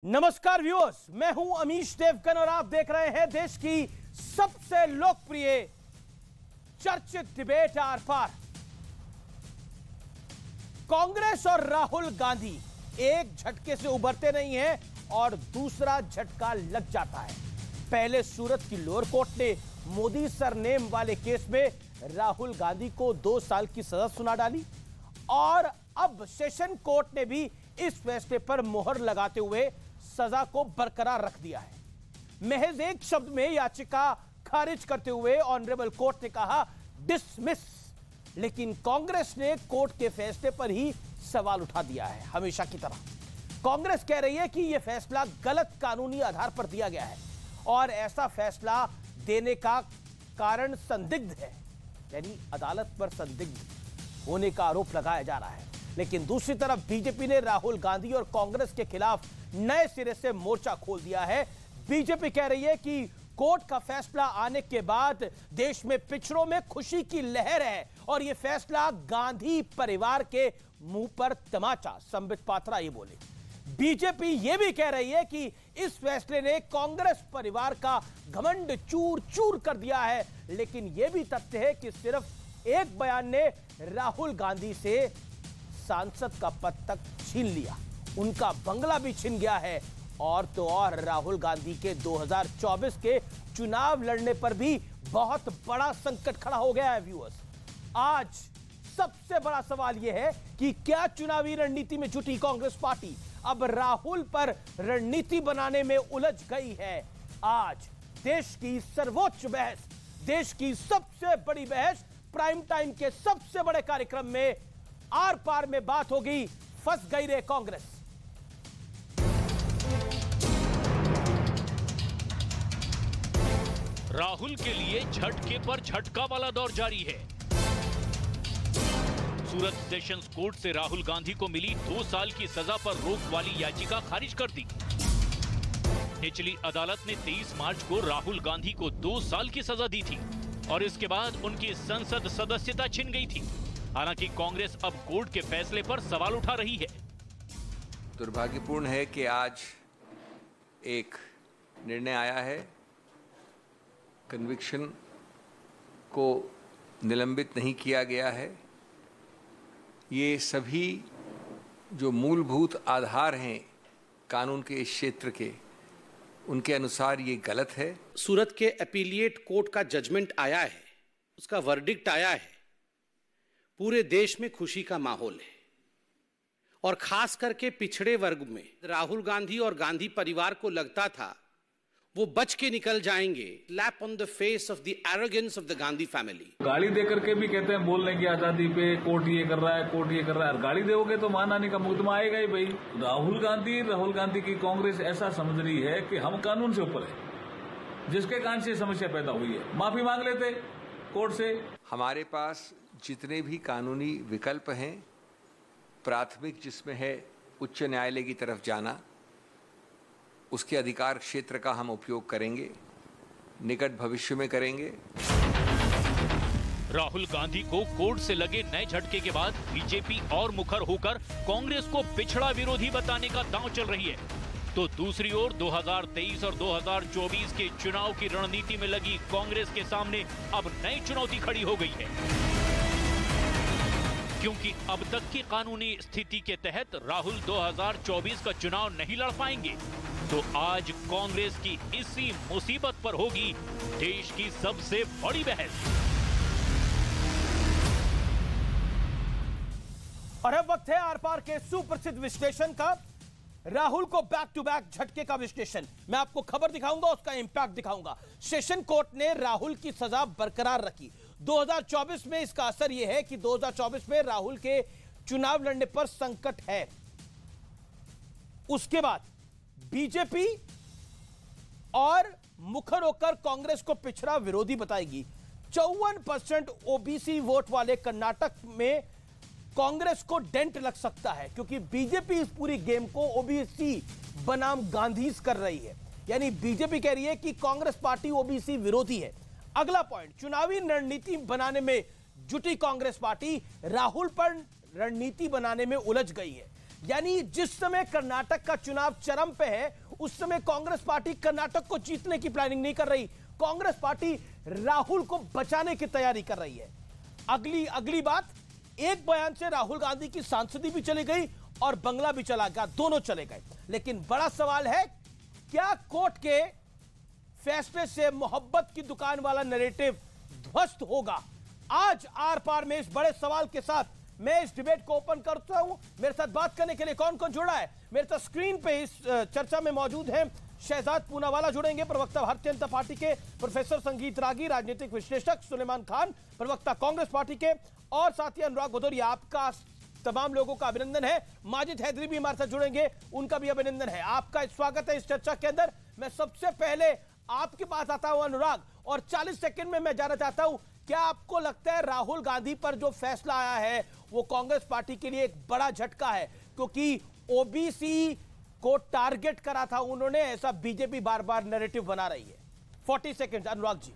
नमस्कार व्यूअर्स, मैं हूं अमीश देवगन और आप देख रहे हैं देश की सबसे लोकप्रिय चर्चित डिबेट आर पार। कांग्रेस और राहुल गांधी एक झटके से उभरते नहीं हैं और दूसरा झटका लग जाता है। पहले सूरत की लोअर कोर्ट ने मोदी सरनेम वाले केस में राहुल गांधी को 2 साल की सजा सुना डाली और अब सेशन कोर्ट ने भी इस फैसले पर मोहर लगाते हुए सजा को बरकरार रख दिया है। महज एक शब्द में याचिका खारिज करते हुए ऑनरेबल कोर्ट ने कहा डिसमिस, लेकिन कांग्रेस ने कोर्ट के फैसले पर ही सवाल उठा दिया है। हमेशा की तरह कांग्रेस कह रही है कि यह फैसला गलत कानूनी आधार पर दिया गया है और ऐसा फैसला देने का कारण संदिग्ध है, यानी अदालत पर संदिग्ध होने का आरोप लगाया जा रहा है। लेकिन दूसरी तरफ बीजेपी ने राहुल गांधी और कांग्रेस के खिलाफ नए सिरे से मोर्चा खोल दिया है। बीजेपी कह रही है कि कोर्ट का फैसला आने के बाद देश में पिछड़ों में खुशी की लहर है और यह फैसला गांधी परिवार के मुंह पर तमाचा। संबित पात्रा ये बोले। बीजेपी यह भी कह रही है कि इस फैसले ने कांग्रेस परिवार का घमंड चूर चूर कर दिया है, लेकिन यह भी तथ्य है कि सिर्फ एक बयान ने राहुल गांधी से सांसद का पद तक छीन लिया, उनका बंगला भी छिन गया है और तो और राहुल गांधी के 2024 के चुनाव लड़ने पर भी बहुत बड़ा संकट खड़ा हो गया है। व्यूअर्स, आज सबसे बड़ा सवाल यह है कि क्या चुनावी रणनीति में जुटी कांग्रेस पार्टी अब राहुल पर रणनीति बनाने में उलझ गई है। आज देश की सर्वोच्च बहस, देश की सबसे बड़ी बहस, प्राइम टाइम के सबसे बड़े कार्यक्रम में आर पार में बात होगी फंस गई रे कांग्रेस। राहुल के लिए झटके पर झटका वाला दौर जारी है। सूरत सेशंस कोर्ट से राहुल गांधी को मिली 2 साल की सजा पर रोक वाली याचिका खारिज कर दी। निचली अदालत ने 23 मार्च को राहुल गांधी को 2 साल की सजा दी थी और इसके बाद उनकी संसद सदस्यता छिन गई थी। हालांकि कांग्रेस अब कोर्ट के फैसले पर सवाल उठा रही है। दुर्भाग्यपूर्ण है कि आज एक निर्णय आया है, कन्विक्शन को निलंबित नहीं किया गया है। ये सभी जो मूलभूत आधार हैं कानून के इस क्षेत्र के, उनके अनुसार ये गलत है। सूरत के अपीलिएट कोर्ट का जजमेंट आया है, उसका वर्डिक्ट आया है। पूरे देश में खुशी का माहौल है और खास करके पिछड़े वर्ग में राहुल गांधी और गांधी परिवार को लगता था वो बच के निकल जाएंगे। Slap on the face of the arrogance of the Gandhi family. गाली दे करके भी कहते हैं बोलने की आजादी पे कोर्ट ये कर रहा है, कोर्ट ये कर रहा है। गाली दोगे तो मानहानि का मुकदमा आएगा ही भाई। राहुल गांधी की कांग्रेस ऐसा समझ रही है कि हम कानून से ऊपर है, जिसके कारण से समस्या पैदा हुई है। माफी मांग लेते कोर्ट से। हमारे पास जितने भी कानूनी विकल्प हैं, प्राथमिक जिसमें है उच्च न्यायालय की तरफ जाना, उसके अधिकार क्षेत्र का हम उपयोग करेंगे, निकट भविष्य में करेंगे। राहुल गांधी को कोर्ट से लगे नए झटके के बाद बीजेपी और मुखर होकर कांग्रेस को पिछड़ा विरोधी बताने का दांव चल रही है। तो दूसरी ओर 2023 और 2024 के चुनाव की रणनीति में लगी कांग्रेस के सामने अब नई चुनौती खड़ी हो गई है, क्योंकि अब तक की कानूनी स्थिति के तहत राहुल 2024 का चुनाव नहीं लड़ पाएंगे। तो आज कांग्रेस की इसी मुसीबत पर होगी देश की सबसे बड़ी बहस। और अब वक्त है आर पार के सुप्रसिद्ध विश्लेषण का। राहुल को बैक टू बैक झटके का विश्लेषण। मैं आपको खबर दिखाऊंगा, उसका इंपैक्ट दिखाऊंगा। सेशन कोर्ट ने राहुल की सजा बरकरार रखी। 2024 में इसका असर यह है कि 2024 में राहुल के चुनाव लड़ने पर संकट है। उसके बाद बीजेपी और मुखर होकर कांग्रेस को पिछड़ा विरोधी बताएगी। 54% ओबीसी वोट वाले कर्नाटक में कांग्रेस को डेंट लग सकता है, क्योंकि बीजेपी इस पूरी गेम को ओबीसी बनाम गांधीज कर रही है। यानी बीजेपी कह रही है कि कांग्रेस पार्टी ओबीसी विरोधी है। अगला पॉइंट, चुनावी रणनीति बनाने में जुटी कांग्रेस पार्टी राहुल पर रणनीति बनाने में उलझ गई है। यानी जिस समय कर्नाटक का चुनाव चरम पे है, उस समय कांग्रेस पार्टी कर्नाटक को जीतने की प्लानिंग नहीं कर रही। कांग्रेस पार्टी राहुल को बचाने की तैयारी कर रही है। अगली बात, एक बयान से राहुल गांधी की सांसदी भी चली गई और बंगला भी चला गया, दोनों चले गए। लेकिन बड़ा सवाल है, क्या कोर्ट के फैसले से मोहब्बत की दुकान वाला नैरेटिव ध्वस्त होगा? आज आर पार में इस बड़े सवाल के साथ मैं इस डिबेट को ओपन करता हूं। मेरे साथ बात करने के लिए कौन कौन जुड़ा है? मेरे साथ स्क्रीन पे इस चर्चा में मौजूद हैं शहजाद पूनावाला जुड़ेंगे, प्रवक्ता भारतीय जनता पार्टी के, प्रोफेसर संगीत रागी, राजनीतिक विश्लेषक सुलेमान खान, प्रवक्ता कांग्रेस पार्टी के, और साथी अनुराग भदौरिया। आपका तमाम लोगों का अभिनंदन है। माजिद हैदरी भी हमारे साथ जुड़ेंगे, उनका भी अभिनंदन है। आपका स्वागत है इस चर्चा के अंदर। मैं सबसे पहले आपके पास आता हूं अनुराग, और 40 सेकंड में मैं जानना चाहता हूं, क्या आपको लगता है राहुल गांधी पर जो फैसला आया है वो कांग्रेस पार्टी के लिए एक बड़ा झटका है? क्योंकि ओबीसी को टारगेट करा था उन्होंने, ऐसा बीजेपी बार बार नैरेटिव बना रही है। 40 सेकंड अनुराग जी।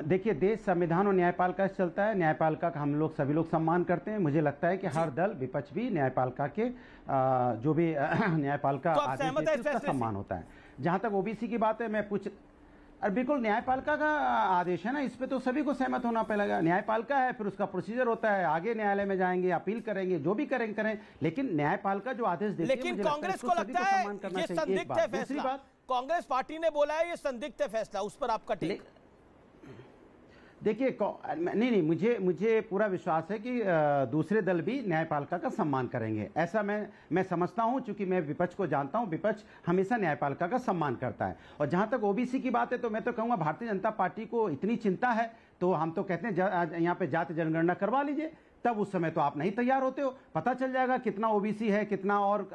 देखिए देश संविधान और न्यायपालिका से चलता है। न्यायपालिका का हम लोग सभी लोग सम्मान करते हैं। मुझे लगता है कि हर दल, विपक्ष भी न्यायपालिका के जो भी न्यायपालिका आदेश देती है उसका सम्मान होता है। जहां तक ओबीसी की बात है, मैं बिल्कुल न्यायपालिका का आदेश है ना, इस पे तो सभी को सहमत होना पड़ेगा। न्यायपालिका है, फिर उसका प्रोसीजर होता है, आगे न्यायालय में जाएंगे, अपील करेंगे, जो भी करें, लेकिन न्यायपालिका जो आदेश देती है, लेकिन कांग्रेस को लगता है ये संदिग्ध है फैसला। कांग्रेस पार्टी ने बोला है ये संदिग्ध है फैसला, उस पर आपका टेक? देखिए नहीं, मुझे पूरा विश्वास है कि दूसरे दल भी न्यायपालिका का सम्मान करेंगे। ऐसा मैं समझता हूं, चूंकि मैं विपक्ष को जानता हूं, विपक्ष हमेशा न्यायपालिका का सम्मान करता है। और जहां तक ओबीसी की बात है, तो मैं तो कहूंगा भारतीय जनता पार्टी को इतनी चिंता है तो हम तो कहते हैं यहाँ पे जाति जनगणना करवा लीजिए। तब उस समय तो आप नहीं तैयार होते हो, पता चल जाएगा कितना ओबीसी है, कितना और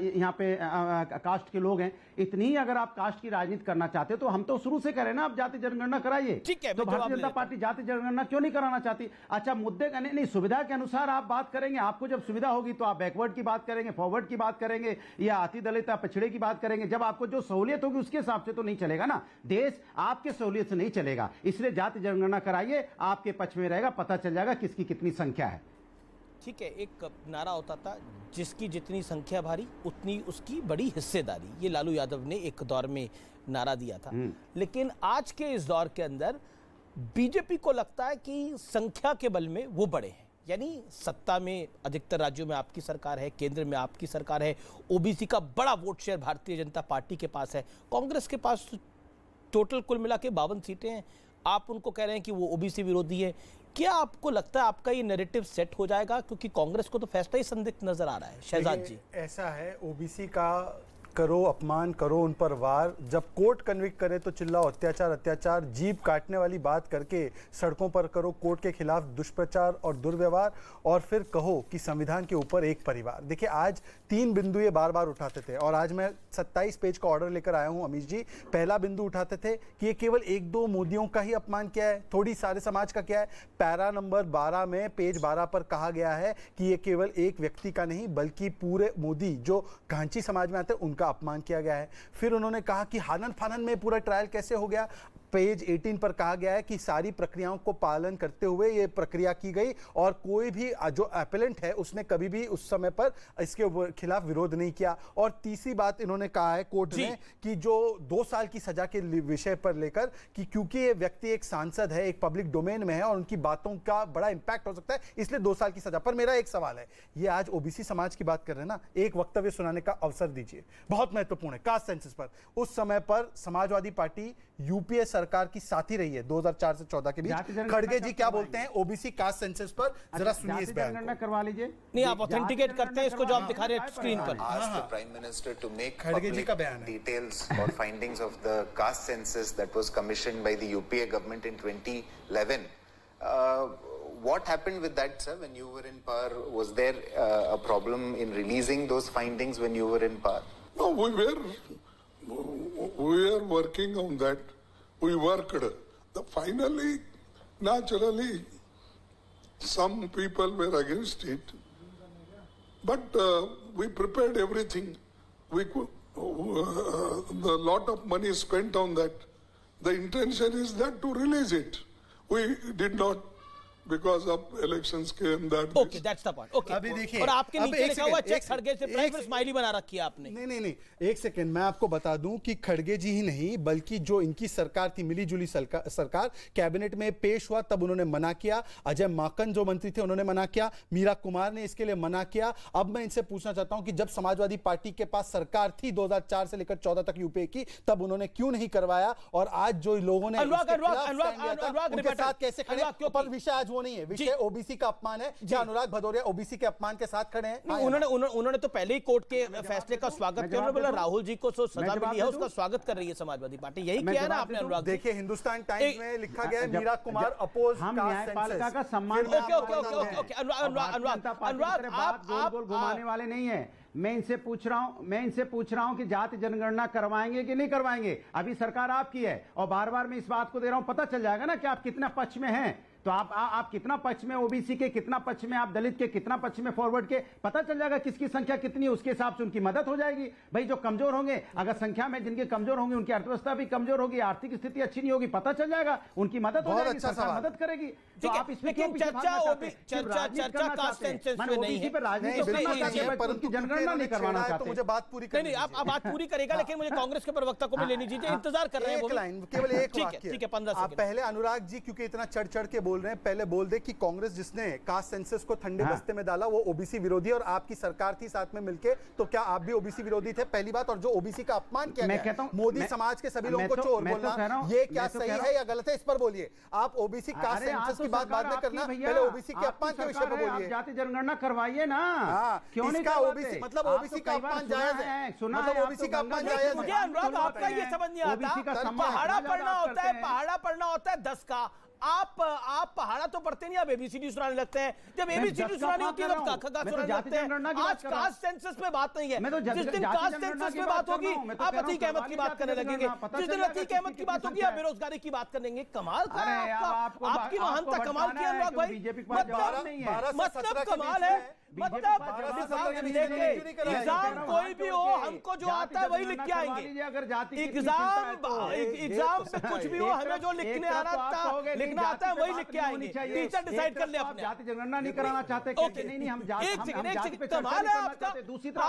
यहाँ पे कास्ट के लोग हैं। इतनी अगर आप कास्ट की राजनीति करना चाहते हो तो हम तो शुरू से करें ना, आप जाति जनगणना कराइए। ठीक है, तो भारतीय जनता पार्टी जाति जनगणना क्यों नहीं कराना चाहती? अच्छा, मुद्दे का नहीं, सुविधा के अनुसार आप बात करेंगे। आपको जब सुविधा होगी तो आप बैकवर्ड की बात करेंगे, फॉरवर्ड की बात करेंगे, या अति दलित या पिछड़े की बात करेंगे। जब आपको जो सहूलियत होगी उसके हिसाब से तो नहीं चलेगा ना, देश आपके सहूलियत से नहीं चलेगा। इसलिए जाति जनगणना कराइए, आपके पक्ष में रहेगा, पता चल जाएगा किसकी कितनी संख्या है। ठीक है, एक नारा होता था, जिसकी जितनी संख्या भारी उतनी उसकी बड़ी हिस्सेदारी। ये लालू यादव ने एक दौर में नारा दिया था। लेकिन आज के इस दौर के अंदर बीजेपी को लगता है कि संख्या के बल में वो बड़े हैं। यानी सत्ता में अधिकतर राज्यों में आपकी सरकार है, केंद्र में आपकी सरकार है, ओबीसी का बड़ा vote share Bharatiya Janata party के पास है, कांग्रेस के पास टोटल कुल मिला के 52 सीटें हैं। आप उनको कह रहे हैं कि वो ओबीसी विरोधी है। क्या आपको लगता है आपका ये नैरेटिव सेट हो जाएगा? क्योंकि कांग्रेस को तो फैसला ही संदिग्ध नजर आ रहा है। शहजाद जी, ऐसा है, ओबीसी का करो अपमान, करो उन पर वार, जब कोर्ट कन्विक्ट करे तो चिल्लाओ अत्याचार, जीभ काटने वाली बात करके सड़कों पर करो कोर्ट के खिलाफ दुष्प्रचार और दुर्व्यवहार, और फिर कहो कि संविधान के ऊपर एक परिवार। देखिए, आज 3 बिंदु ये बार बार उठाते थे, और आज मैं 27 पेज का ऑर्डर लेकर आया हूं अमीश जी। पहला बिंदु उठाते थे कि ये केवल 1-2 मोदियों का ही अपमान किया है, थोड़ी सारे समाज का किया है। पैरा नंबर 12 में, पेज 12 पर कहा गया है कि ये केवल एक व्यक्ति का नहीं बल्कि पूरे मोदी जो घांची समाज में आते हैं उनका अपमान किया गया है। फिर उन्होंने कहा कि हानन फानन में पूरा ट्रायल कैसे हो गया। पेज 18 पर कहा गया है कि सारी प्रक्रियाओं को पालन करते हुए ये प्रक्रिया की गई, और कोई भी जो एपेलेंट है उसने कभी भी उस समय पर इसके खिलाफ विरोध नहीं किया। और तीसरी बात इन्होंने कहा है कोर्ट ने कि जो 2 साल की सजा के विषय पर लेकर, कि क्योंकि ये व्यक्ति एक सांसद है, एक पब्लिक डोमेन में है और उनकी बातों का बड़ा इंपैक्ट हो सकता है, इसलिए 2 साल की सजा पर। मेरा एक सवाल है, ये आज ओबीसी समाज की बात कर रहे हैं ना, एक वक्तव्य सुनाने का अवसर दीजिए, बहुत महत्वपूर्ण है। कास्ट सेंसस पर उस समय पर समाजवादी पार्टी यूपीए सरकार की साथी रही है 2004 से 14 के बीच। खड़गे जी क्या बोलते हैं ओबीसी कास्ट सेंसस पर, जरा सुनिए इस बयान को। करवा लीजिए। नहीं, आप ऑथेंटिकेट करते हैं इसको जो आप दिखा रहे हैं स्क्रीन पर। Prime minister to make public details और findings of the caste census that was commissioned by the UPA government in 2011। What happened with that, sir, when you were in power? Was there a problem in releasing those findings when you were in power? No, we were working on that. We worked. Finally, naturally, some people were against it, but we prepared everything. We could, the lot of money spent on that. The intention is that to release it. We did not because of elections came that. Okay, that's the point. Okay. अभी देखिए, और आपके अब नीचे एक लिखा हुआ second, check खड़गे से प्राइम स्माइली बना रखी है आपने। नहीं, एक सेकंड, मैं आपको बता दूं कि खड़गे जी ही नहीं बल्कि जो इनकी सरकार थी, मिलीजुली सरकार, कैबिनेट में पेश हुआ तब उन्होंने मना किया। अजय माकन जो मंत्री थे उन्होंने मना किया, मीरा कुमार ने इसके लिए मना किया। अब मैं इनसे पूछना चाहता हूं कि जब समाजवादी पार्टी के पास सरकार थी 2004 से लेकर 14 तक यूपीए की, तब उन्होंने क्यों नहीं करवाया? और आज जो लोगों ने उनके साथ कैसे खड़े? पर विषय आज वो नहीं है, विषय ओबीसी का अपमान है। क्या अनुराग भदौरिया ओबीसी के अपमान के साथ खड़े हैं? उन्होंने तो पहले ही कोर्ट के फैसले का स्वागत किया। उन्होंने बोला राहुल जी को सजा मिली है, उसका स्वागत कर रही है समाजवादी पार्टी। यही किया ना आपने अनुराग? देखिए, हिंदुस्तान टाइम्स में लिखा गया है मीरा कुमार अपोज हम न्यायपालिका का सम्मान। ओके, अनुराग आप गोल घुमाने वाले नहीं है। मैं इनसे पूछ रहा हूं कि जाति जनगणना करवाएंगे कि नहीं करवाएंगे? अभी सरकार आपकी है और बार बार मैं इस बात को दे रहा हूं, पता चल जाएगा ना कि आप कितना पक्ष में हैं। तो आप कितना पक्ष में ओबीसी के, कितना पक्ष में आप दलित के, कितना पक्ष में फॉरवर्ड के, पता चल जाएगा किसकी संख्या कितनी है। उसके हिसाब से उनकी मदद हो जाएगी। भाई जो कमजोर होंगे, अगर संख्या में जिनके कमजोर होंगे उनकी अर्थव्यवस्था भी कमजोर होगी, आर्थिक स्थिति अच्छी नहीं होगी, पता चल जाएगा, उनकी मदद हो जाएगी, सरकार मदद करेगी। तो आप इसमें क्यों चर्चा कास्ट सेंसस में नहीं है, परंतु जनगणना नहीं करवाना चाहते। मुझे बात पूरी करनी है। आप बात पूरी करेगा, लेकिन मुझे कांग्रेस के प्रवक्ता को भी लेनी चाहिए, इंतजार कर रहे हैं। केवल एक वाक्य, ठीक है, 15 आप पहले अनुराग जी क्योंकि इतना चढ़ के बोल रहे हैं, पहले बोल दे कि कांग्रेस जिसने कास्ट सेंसस को ठंडे बस्ते में डाला वो ओबीसी विरोधी, और आपकी सरकार थी साथ में मिलके, तो क्या आप भी ओबीसी विरोधी थे? पहली बात। और जो ओबीसी का अपमान किया गया, मोदी समाज के सभी लोगों को चोर बोलना, ये क्या सही है या गलत है? इस पर बोलिए। आप ओबीसी कास्ट सेंसस की बात बाद में करना, पहले ओबीसी के अपमान के विषय पर बोलिए। जाति जनगणना करवाइए ना, क्यों नहीं? ओबीसी मतलब ओबीसी का अपमान जायज है, मतलब ओबीसी का अपमान जायज है। मुझे अनुराग आपका ये समझ नहीं आता, पहाड़ा पढ़ना होता है 10 का। आप पहाड़ा तो पढ़ते नहीं, आप एबीसीडी सुनाने लगते हैं। जब एबीसीडी सुनानी होती है तब काका सुनाने लगते हैं। आज कास्ट सेंसस पे बात नहीं है। जिस दिन कास्ट सेंसस पे बात होगी आप अतीक अहमद की बात करने लगेंगे, जिस दिन अतीक अहमद की बात होगी आप बेरोजगारी की बात करेंगे। कमाल का है आपकी महानता, कमाल की अनुराग भाई, मतलब कमाल है। मतलब एग्जाम कोई भी हो, हमको जो आता है वही लिख के आएंगे। एग्जाम पे कुछ भी हो, हमें जो लिखना आता है वही लिख के आएंगे। टीचर डिसाइड कर ले अपने। जाति जनगणना नहीं कराना चाहते? नहीं, हम कमाल है आपका। दूसरी तरफ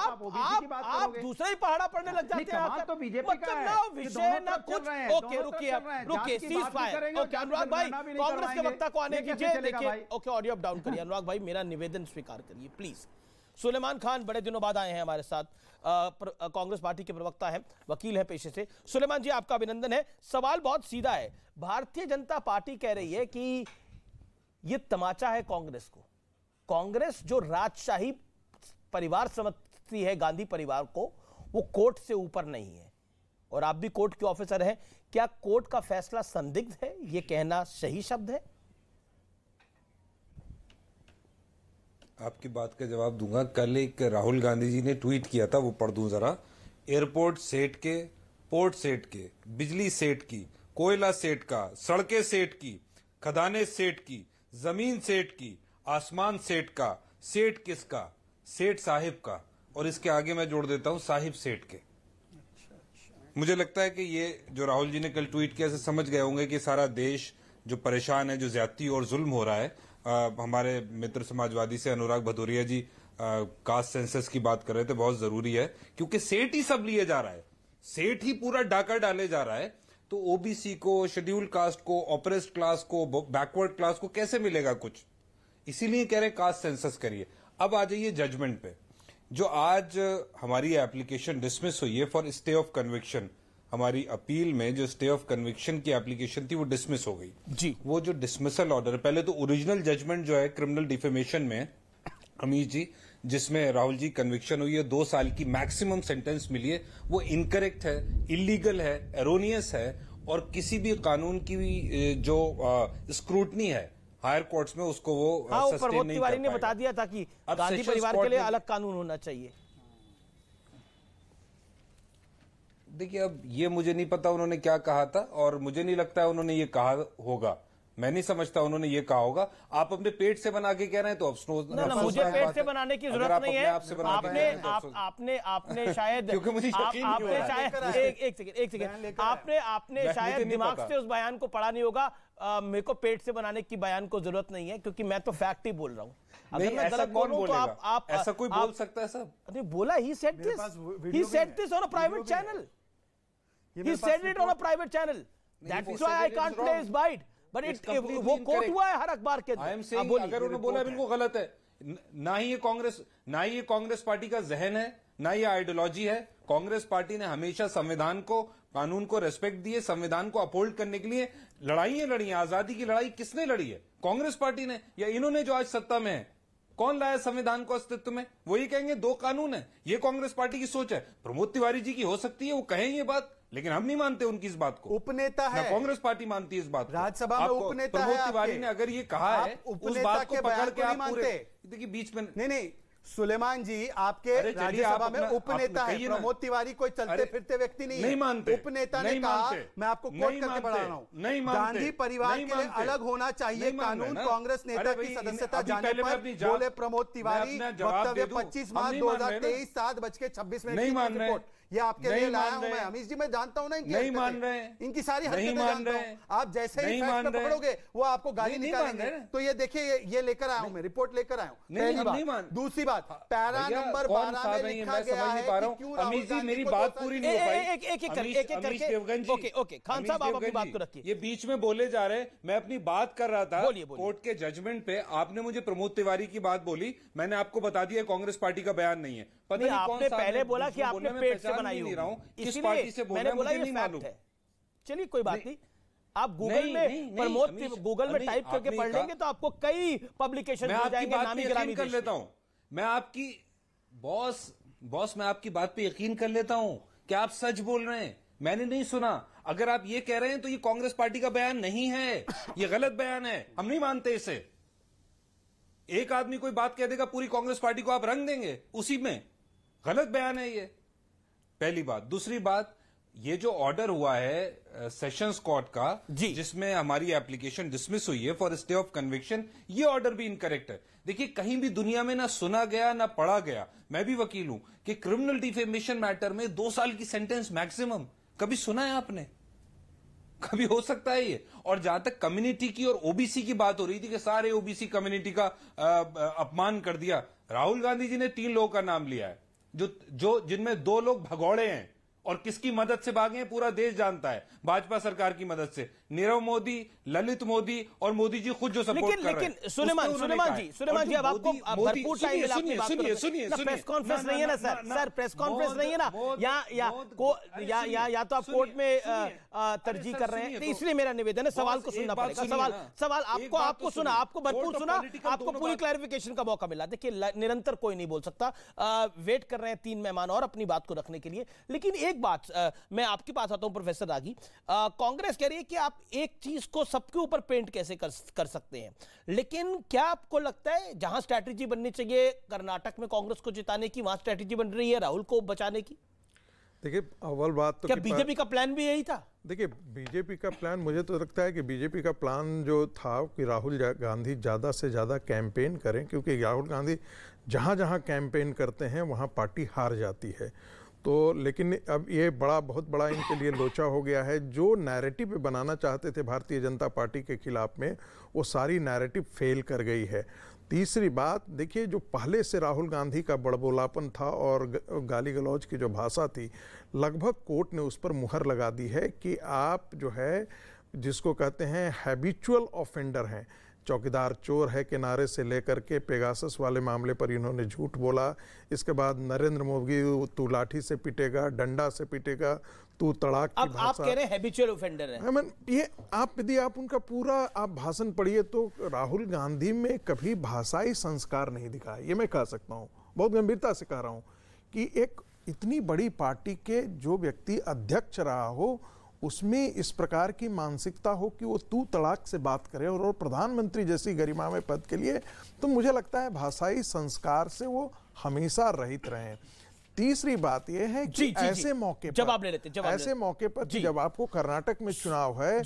आप दूसरा ही पहाड़ा पढ़ने लग जाते हैं। तो बीजेपी का है, ना विषय ना कुछ। ओके, रुकिए, सीज फायर। ओके अनुराग भाई, कांग्रेस के वक्ता को आने दीजिए। देखिए, ओके, ऑडियो अप डाउन करिए। अनुराग भाई, मेरा निवेदन स्वीकार करिए प्लीज। सुलेमान खान बड़े दिनों बाद आए हैं हमारे साथ, कांग्रेस पार्टी के प्रवक्ता हैं, वकील हैं पेशे से। सुलेमान जी, आपका अभिनंदन है। सवाल बहुत सीधा है। भारतीय जनता पार्टी कह रही है कि यह तमाचा है कांग्रेस को। कांग्रेस जो राजशाही परिवार समझती है गांधी परिवार को, वो कोर्ट से ऊपर नहीं है। और आप भी कोर्ट के ऑफिसर हैं, क्या कोर्ट का फैसला संदिग्ध है? यह कहना सही शब्द है? आपकी बात का जवाब दूंगा। कल एक राहुल गांधी जी ने ट्वीट किया था, वो पढ़ दूं जरा। एयरपोर्ट सेठ के, पोर्ट सेठ के, बिजली सेठ की, कोयला सेठ का, सड़कें सेठ की, खदानें सेठ की, जमीन सेठ की, आसमान सेठ का, सेठ किसका? सेठ साहिब का। और इसके आगे मैं जोड़ देता हूं, साहिब सेठ के। मुझे लगता है कि ये जो राहुल जी ने कल ट्वीट किया से समझ गए होंगे कि सारा देश जो परेशान है, जो ज्यादती और जुल्म हो रहा है। हमारे मित्र समाजवादी से अनुराग भदौरिया जी कास्ट सेंसस की बात कर रहे थे, बहुत जरूरी है क्योंकि सेठ ही सब लिए जा रहा है, सेठ ही पूरा डाका डाले जा रहा है। तो ओबीसी को, शेड्यूल कास्ट को, ऑपरेस्ड क्लास को, बैकवर्ड क्लास को कैसे मिलेगा कुछ? इसीलिए कह रहे हैं कास्ट सेंसस करिए। अब आ जाइए जजमेंट पे। जो आज हमारी एप्लीकेशन डिसमिस हुई है फॉर स्टे ऑफ कन्विक्शन, हमारी अपील में जो स्टे ऑफ कन्विक्शन की एप्लीकेशन थी वो डिसमिस हो गई जी। वो जो डिसमिसल ऑर्डर, पहले तो ओरिजिनल जजमेंट जो है क्रिमिनल डिफेमेशन में अमीर जी, जिसमें राहुल जी कन्विक्शन हुई है, 2 साल की मैक्सिमम सेंटेंस मिली है, वो इनकरेक्ट है, इलीगल है, एरोनियस है। और किसी भी कानून की भी जो स्क्रूटनी है हायर कोर्ट्स में, उसको वो सस्टेन नहीं कर पाएगा। ने बता दिया था कि गांधी परिवार के लिए अलग कानून होना चाहिए। देखिए, अब ये मुझे नहीं पता उन्होंने क्या कहा था, और मुझे नहीं लगता है उन्होंने ये कहा होगा, मैं नहीं समझता उन्होंने ये कहा होगा। आप अपने पेट से बना के कह रहे हैं तो अफसोस। ना, मुझे पेट से बनाने की जरूरत नहीं है। आपने शायद क्योंकि मुझे एक सेकंड आपने शायद दिमाग से उस बयान को पढ़ा नहीं होगा। मेरे को पेट से बनाने की बयान को जरूरत नहीं है, क्योंकि मैं तो फैक्ट ही बोल रहा हूँ। अगर मैं गलत बोलूं तो आप ऐसा कोई बोल सकता है सब? नहीं बोला, he said this on a private channel, he said it on a private channel, that's why I can't play his bite, but वो कोट हुआ है हर अखबार के अंदर। I am saying अगर उन्होंने बोला बिल्कुल गलत है। ना ही ये कांग्रेस पार्टी का जहन है, ना ये आइडियोलॉजी है। कांग्रेस पार्टी ने हमेशा संविधान को, कानून को रेस्पेक्ट दिए, संविधान को अपहोल्ड करने के लिए लड़ाइयां लड़ी हैं। आजादी की लड़ाई किसने लड़ी है? कांग्रेस पार्टी ने, या इन्होंने जो आज सत्ता में है? कौन लाया संविधान को अस्तित्व में? वो ये कहेंगे 2 कानून है। ये कांग्रेस पार्टी की सोच है। प्रमोद तिवारी जी की हो सकती है, वो कहें ये बात, लेकिन हम नहीं मानते उनकी इस बात को। उपनेता है, कांग्रेस पार्टी मानती है इस बात को। राज्यसभा में उपनेता है। प्रमोद तिवारी ने अगर ये कहा है, उस बात को पकड़ के आप पूरे देखिए बीच में नहीं सुलेमान जी आपके राज्यसभा में उपनेता है। प्रमोद तिवारी कोई चलते फिरते व्यक्ति नहीं है। मानते उपनेता ने कहा, मैं आपको कोट करके पढ़ा रहा हूँ, गांधी परिवार के लिए अलग होना चाहिए कानून। कांग्रेस नेता की सदस्यता जाने पर बोले प्रमोद तिवारी। वक्तव्य 25 मार्च 2023 7:26 रिपोर्ट। ये आपके लिए लाया हूं मैं। अमीश जी मैं जानता हूं ना नहीं मान रहे हैं, इनकी सारी हरकतें जानता हूं। आप जैसे ही फैक्ट पकड़ोगे वो आपको गाली निकालेंगे। तो ये देखिए, ये लेकर आया हूं मैं, रिपोर्ट लेकर आया हूं। पहली बात। दूसरी बात, पैरा नंबर 12 में लिखा गया है कि क्यों अमीश जी मेरी बात पूरी नहीं हो पाई। एक ओके खान साहब आप अपनी बात को रखिए। ये बीच में बोले जा रहे हैं। मैं अपनी बात कर रहा था कोर्ट के जजमेंट पे, आपने मुझे प्रमोद तिवारी की बात बोली। मैंने आपको बता दिया कांग्रेस पार्टी का बयान नहीं है। नहीं, आपने पहले बोला कि आपने पेट से बनाई नहीं रहा हूं, किस इसलिए पार्टी से बोल मैंने रहा बोला मुझे ये नहीं मालूम है। चलिए कोई बात नहीं, आप गूगल में प्रमोद गूगल में टाइप करके पढ़ लेंगे तो आपको कई पब्लिकेशन मिल जाएंगे नामी गिरामी कर लेता हूं। मैं आपकी बॉस मैं आपकी बात पे यकीन कर लेता हूं कि आप सच बोल रहे हैं। मैंने नहीं सुना। अगर आप ये कह रहे हैं तो ये कांग्रेस पार्टी का बयान नहीं है, ये गलत बयान है। हम नहीं मानते इसे। एक आदमी कोई बात कह देगा, पूरी कांग्रेस पार्टी को आप रंग देंगे उसी में। गलत बयान है ये, पहली बात। दूसरी बात, ये जो ऑर्डर हुआ है सेशंस कोर्ट का, जिसमें हमारी एप्लीकेशन डिसमिस हुई है फॉर स्टे ऑफ कन्विक्शन, ये ऑर्डर भी इनकरेक्ट है। देखिए, कहीं भी दुनिया में ना सुना गया ना पढ़ा गया, मैं भी वकील हूं, कि क्रिमिनल डिफेमेशन मैटर में 2 साल की सेंटेंस मैक्सिमम। कभी सुना है आपने? कभी हो सकता है ये? और जहां तक कम्युनिटी की और ओबीसी की बात हो रही थी कि सारे ओबीसी कम्युनिटी का अपमान कर दिया, राहुल गांधी जी ने 3 लोगों का नाम लिया है जो जिनमें 2 लोग भगौड़े हैं, और किसकी मदद से भागे हैं पूरा देश जानता है, भाजपा सरकार की मदद से। नीरव मोदी, ललित मोदी और मोदी जी खुद जो सपोर्ट कर रहे हैं। लेकिन सुलेमान जी अब आपको भरपूर टाइम मिला अपनी बात करने। प्रेस कॉन्फ्रेंस नहीं है ना सर, प्रेस कॉन्फ्रेंस नहीं है ना, या तो आप कोर्ट में तरजीह कर रहे हैं, इसलिए मेरा निवेदन है सवाल को सुनना पड़ेगा। सवाल आपको सुना, आपको भरपूर सुना, आपको पूरी क्लैरिफिकेशन का मौका मिला। देखिए, निरंतर कोई नहीं बोल सकता। वेट कर रहे हैं 3 मेहमान और अपनी बात को रखने के लिए। लेकिन एक बात, मैं आपके पास आता हूं प्रोफेसर रागी। कांग्रेस कह रही है कि आप एक चीज को सबके ऊपर पेंट कैसे कर सकते हैं, लेकिन क्या आपको लगता है जहां स्ट्रैटेजी बननी चाहिए कर्नाटक में कांग्रेस को जिताने की, वहां स्ट्रैटेजी बन रही है राहुल को बचाने की? देखिए, अव्वल बात तो क्या बीजेपी का प्लान भी यही था? देखिए, बीजेपी का प्लान, मुझे तो लगता है कि बीजेपी का प्लान जो था कि राहुल गांधी ज़्यादा से ज़्यादा कैंपेन करें, क्योंकि राहुल गांधी जहाँ जहाँ कैंपेन करते हैं वहाँ पार्टी हार जाती है। तो लेकिन अब ये बहुत बड़ा इनके लिए लोचा हो गया है। जो नैरेटिव बनाना चाहते थे भारतीय जनता पार्टी के खिलाफ में, वो सारी नैरेटिव फेल कर गई है। तीसरी बात, देखिए, जो पहले से राहुल गांधी का बड़बोलापन था और गाली गलौज की जो भाषा थी, लगभग कोर्ट ने उस पर मुहर लगा दी है कि आप जो है, जिसको कहते हैं हैबिचुअल ऑफेंडर हैं। चौकीदार चोर है के नारे से लेकर के पेगासस वाले मामले पर इन्होंने झूठ बोला। इसके बाद नरेंद्र मोदी, तू लाठी से पिटेगा, डंडा से पिटेगा, तू तड़ाक की भाषा। आप कह रहे हैं हैबिचुअल ऑफेंडर है। ये यदि आप उनका पूरा आप भाषण पढ़िए तो राहुल गांधी में कभी भाषाई संस्कार नहीं दिखा। ये मैं कह सकता हूँ, बहुत गंभीरता से कह रहा हूँ, कि एक इतनी बड़ी पार्टी के जो व्यक्ति अध्यक्ष रहा हो, उसमें इस प्रकार की मानसिकता हो कि वो तू तड़ाक से बात करे और प्रधानमंत्री जैसी गरिमा में पद के लिए, तो मुझे लगता है भाषाई संस्कार से वो हमेशा रहित रहे। तीसरी बात यह है कि ऐसे मौके पर, जवाब ले लेते, ऐसे मौके पर जब आपको कर्नाटक में चुनाव है,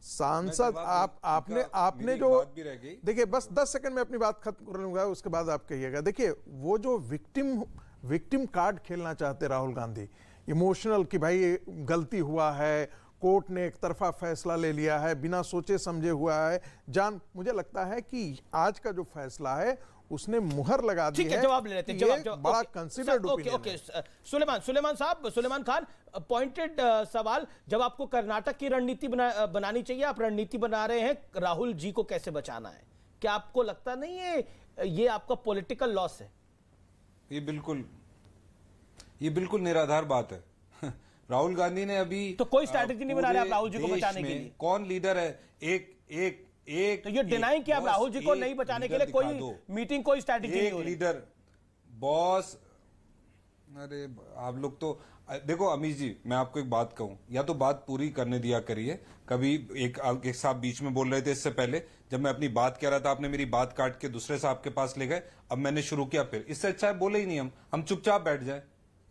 सांसद आपने जो देखिए, बस 10 सेकंड में अपनी बात खत्म कर लूंगा, उसके बाद आप कहिएगा। देखिए, वो जो विक्टिम कार्ड खेलना चाहते राहुल गांधी, इमोशनल कि भाई गलती हुआ है, कोर्ट ने एक तरफा फैसला ले लिया है, बिना सोचे समझे हुआ है, मुझे लगता है कि आज का जो फैसला है उसने मुहर लगा दी है। जवाब ले लेते हैं, जवाब बड़ा कंसीडर्ड ओपिनियन। ओके, सुलेमान साहब, पॉइंटेड सवाल। जब आपको कर्नाटक की रणनीति बनानी चाहिए, आप रणनीति बना रहे हैं, राहुल जी को कैसे बचाना है, क्या आपको लगता नहीं है ये आपका पॉलिटिकल लॉस है? ये बिल्कुल निराधार बात है। राहुल गांधी ने अभी तो कोई स्ट्रैटेजी नहीं बना रहे आप राहुल जी को बचाने के लिए? कौन लीडर है? एक तो ये डिनाई कि आप राहुल जी को नहीं बचाने के लिए कोई मीटिंग, कोई स्ट्रैटेजी नहीं हो रही? लीडर बॉस, अरे आप लोग तो देखो अमीश जी, मैं आपको एक बात कहूं, या तो बात पूरी करने दिया करिए। कभी एक साहब बीच में बोल रहे थे, इससे पहले जब मैं अपनी बात कह रहा था आपने मेरी बात काट के दूसरे साहब के पास ले गए, अब मैंने शुरू किया फिर। इससे अच्छा है बोले ही नहीं, हम चुपचाप बैठ जाए।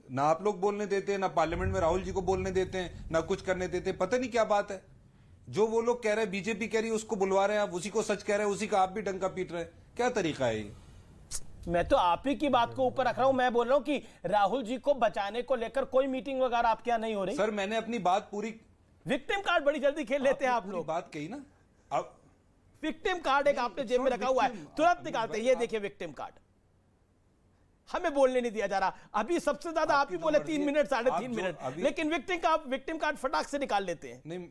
ना आप लोग बोलने देते हैं, ना पार्लियामेंट में राहुल जी को बोलने देते हैं, ना कुछ करने देते हैं। पता नहीं क्या बात है, जो वो लोग कह रहे हैं, बीजेपी कह रही है उसको बुलवा रहे हैं, आप उसी को सच कह रहे हैं, उसी का आप भी डंका पीट रहे हैं। क्या तरीका है ये? मैं तो आप ही की बात को ऊपर रख रहा हूं। मैं बोल रहा हूं कि राहुल जी को बचाने को लेकर कोई मीटिंग वगैरह आपके यहां नहीं हो रही? सर मैंने अपनी बात पूरी। विक्टिम कार्ड बड़ी जल्दी खेल लेते हैं आप लोग। बात कही ना, अब विक्टिम कार्ड एक आपने जेब में रखा हुआ है, तुरंत निकालते हैं। ये देखिए विक्टिम कार्ड, हमें बोलने नहीं दिया जा रहा। अभी सबसे ज्यादा आप ही बोले 3 मिनट, 3.5 मिनट, लेकिन विक्टिम कार्ड फटाक से निकाल लेते हैं।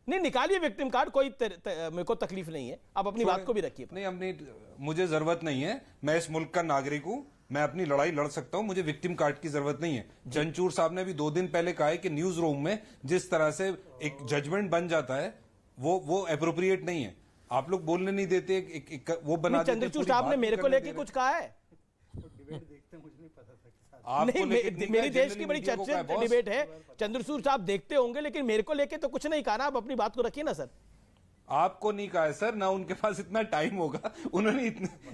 नहीं निकालिए विक्टिम कार्ड, कोई मेरे को तकलीफ नहीं है, आप अपनी बात को भी रखिए। नहीं, मुझे जरूरत नहीं है, मैं इस मुल्क का नागरिक हूं, मैं अपनी लड़ाई लड़ सकता हूं, मुझे विक्टिम कार्ड की जरूरत नहीं है। चंचूर साहब ने भी 2 दिन पहले कहा है कि न्यूज रूम में जिस तरह से एक जजमेंट बन जाता है वो एप्रोप्रिएट नहीं है। आप लोग बोलने नहीं देते, वो बना देते। चंद्रचूड़ साहब ने मेरे को लेके कुछ कहा है? नहीं, मेरी देश की बड़ी चर्चित डिबेट है, चंद्रचूड़ साहब देखते होंगे, लेकिन मेरे को लेके तो कुछ नहीं कहा ना। आप अपनी बात को रखिए ना सर। आपको नहीं कहा है सर, ना उनके पास इतना टाइम होगा। उन्होंने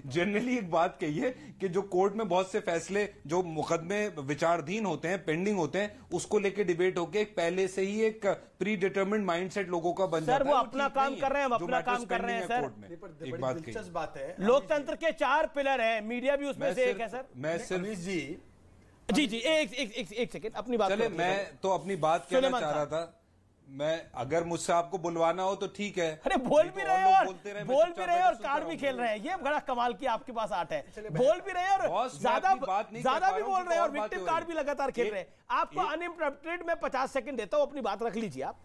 जनरली एक बात कही है कि जो कोर्ट में बहुत से फैसले, जो मुकदमे विचाराधीन होते हैं, पेंडिंग होते हैं, उसको लेके डिबेट होके पहले से ही एक प्री डिटर्मिन्ड माइंडसेट लोगों का बन जाता है। सर वो अपना काम कर रहे हैं, अपना काम कर रहे हैं सर। एक बात दिलचस्प बात है, लोकतंत्र के 4 पिलर हैं, मीडिया भी उसमें से एक है सर। मैं सिर्फ जी एक सेकंड अपनी बात। चले, मैं तो अपनी बात कहना चाह रहा था। मैं अगर मुझसे आपको बुलवाना हो तो ठीक है। अरे बोल भी रहे हैं और कार्ड भी खेल रहे हैं, ये बड़ा कमाल की आपके पास आर्ट है। बोल भी रहे हैं और ज्यादा भी बोल रहे हैं और विक्टिम कार्ड भी लगातार खेल रहे हैं। आपको अनइंटरप्टेड में 50 सेकंड देता हूं, अपनी बात रख लीजिए आप।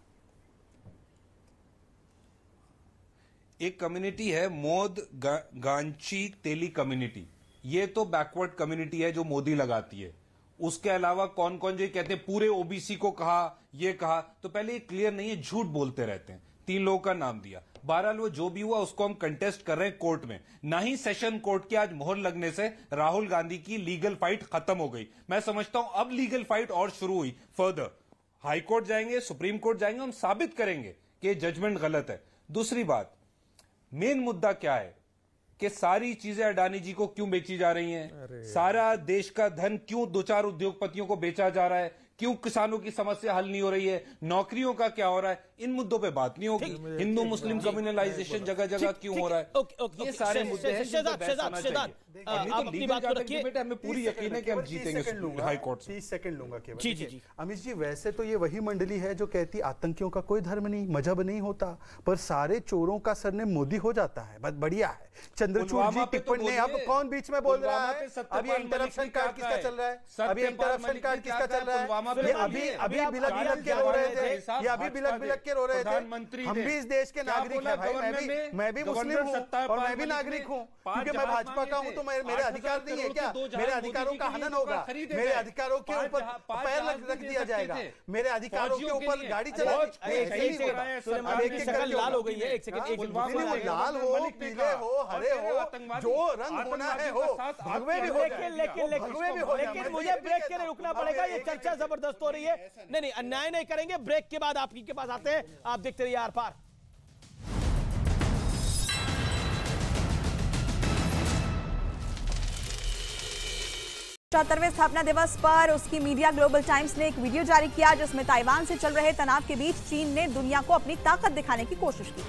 एक कम्युनिटी है मोद गांची तेली कम्युनिटी, ये तो बैकवर्ड कम्युनिटी है जो मोदी लगाती है। उसके अलावा कौन कौन जो कहते हैं पूरे ओबीसी को कहा, ये कहा, तो पहले ये क्लियर नहीं है, झूठ बोलते रहते हैं। 3 लोगों का नाम दिया, बहरहाल वो जो भी हुआ उसको हम कंटेस्ट कर रहे हैं कोर्ट में। ना ही सेशन कोर्ट के आज मोहर लगने से राहुल गांधी की लीगल फाइट खत्म हो गई। मैं समझता हूं अब लीगल फाइट और शुरू हुई। फर्दर हाई कोर्ट जाएंगे, सुप्रीम कोर्ट जाएंगे, हम साबित करेंगे कि जजमेंट गलत है। दूसरी बात, मेन मुद्दा क्या है कि सारी चीजें अडानी जी को क्यों बेची जा रही हैं? सारा देश का धन क्यों 2-4 उद्योगपतियों को बेचा जा रहा है? क्यों किसानों की समस्या हल नहीं हो रही है? नौकरियों का क्या हो रहा है? इन मुद्दों पे बात नहीं होगी। हिंदू मुस्लिम कम्युनलाइजेशन जगह जगह क्यों हो रहा है? ये सारे मुद्दे हैं जिन पे बहस होना चाहिए। आप अपनी बात को रखिए। हमें पूरी यकीन है कि हम जीतेंगे हाई कोर्ट से। 30 सेकंड लूंगा केवल। जी अमित जी, वैसे तो ये वही मंडली है जो कहती आतंकियों का कोई धर्म नहीं, मजहब नहीं होता, पर सारे चोरों का सरनेम मोदी हो जाता है। बहुत बढ़िया है। चंद्रचूड़ जी टिप्पणी, अब कौन बीच में बोल रहा है? अभी इंटरप्शन कार्ड किसका चल रहा है? अभी इंटरप्शन कार्ड किसका चल रहा है? अभी बिलक के रो रहे थे, ये अभी बिलक के रो रहे थे। हम भी इस देश के नागरिक हैं भाई, मैं भी मुस्लिम हूँ और मैं भी नागरिक हूँ, क्योंकि मैं भाजपा का हूँ, तो मेरे अधिकार नहीं है क्या? मेरे अधिकारों का हनन होगा, मेरे अधिकारों के ऊपर पैर रख दिया जाएगा, मेरे अधिकारों के ऊपर गाड़ी चला। लाल हो गई है, एक सेकंड, लाल हो, पीले हो, हरे हो, जो रंग होना है हो, भगवे भी हो, लेकिन मुझे ब्रेक के लिए रुकना पड़ेगा। ये चर्चा जबरदस्त हो रही है। नहीं, अन्याय नहीं करेंगे। ब्रेक के बाद आपके पास आते हैं, आप देखते रहिए आर पार। 75वें स्थापना दिवस पर उसकी मीडिया ग्लोबल टाइम्स ने एक वीडियो जारी किया जिसमें ताइवान से चल रहे तनाव के बीच चीन ने दुनिया को अपनी ताकत दिखाने की कोशिश की।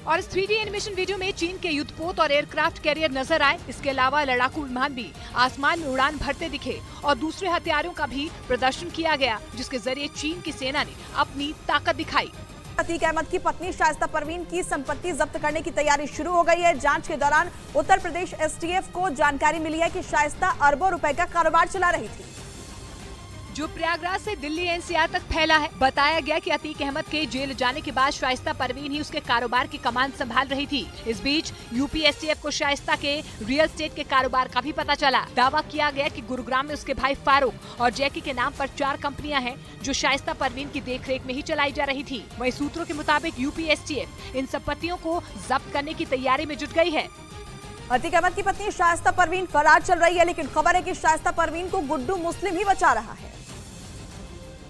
और इस 3D एनिमेशन वीडियो में चीन के युद्धपोत और एयरक्राफ्ट कैरियर नजर आए। इसके अलावा लड़ाकू विमान भी आसमान में उड़ान भरते दिखे और दूसरे हथियारों का भी प्रदर्शन किया गया, जिसके जरिए चीन की सेना ने अपनी ताकत दिखाई। अतीक अहमद की पत्नी शाइस्ता परवीन की संपत्ति जब्त करने की तैयारी शुरू हो गई है। जांच के दौरान उत्तर प्रदेश एसटीएफ को जानकारी मिली है कि शाइस्ता अरबों रुपए का कारोबार चला रही थी, जो प्रयागराज से दिल्ली एनसीआर तक फैला है। बताया गया कि अतीक अहमद के जेल जाने के बाद शाइस्ता परवीन ही उसके कारोबार की कमान संभाल रही थी। इस बीच यूपी एसटीएफ को शाइस्ता के रियल एस्टेट के कारोबार का भी पता चला। दावा किया गया कि गुरुग्राम में उसके भाई फारूक और जैकी के नाम पर 4 कंपनियां हैं जो शाइस्ता परवीन की देखरेख में ही चलाई जा रही थी। वहीं सूत्रों के मुताबिक यूपी एसटीएफ इन संपत्तियों को जब्त करने की तैयारी में जुट गई है। अतीक अहमद की पत्नी शाइस्ता परवीन फरार चल रही है, लेकिन खबर है कि शाइस्ता परवीन को गुड्डू मुस्लिम ही बचा रहा है,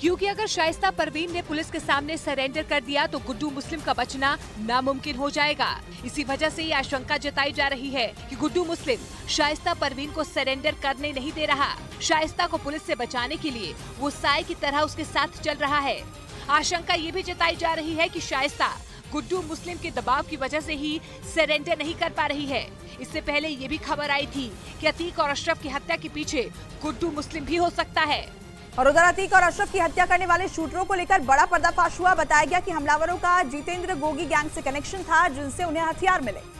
क्योंकि अगर शाइस्ता परवीन ने पुलिस के सामने सरेंडर कर दिया तो गुड्डू मुस्लिम का बचना नामुमकिन हो जाएगा। इसी वजह से ये आशंका जताई जा रही है कि गुड्डू मुस्लिम शाइस्ता परवीन को सरेंडर करने नहीं दे रहा। शाइस्ता को पुलिस से बचाने के लिए वो साय की तरह उसके साथ चल रहा है। आशंका ये भी जताई जा रही है कि शाइस्ता गुड्डू मुस्लिम के दबाव की वजह से ही सरेंडर नहीं कर पा रही है। इससे पहले ये भी खबर आई थी कि अतीक और अशरफ की हत्या के पीछे गुड्डू मुस्लिम भी हो सकता है। और उधर अतीक और अशरफ की हत्या करने वाले शूटरों को लेकर बड़ा पर्दाफाश हुआ। बताया गया कि हमलावरों का जितेंद्र गोगी गैंग से कनेक्शन था, जिनसे उन्हें हथियार मिले,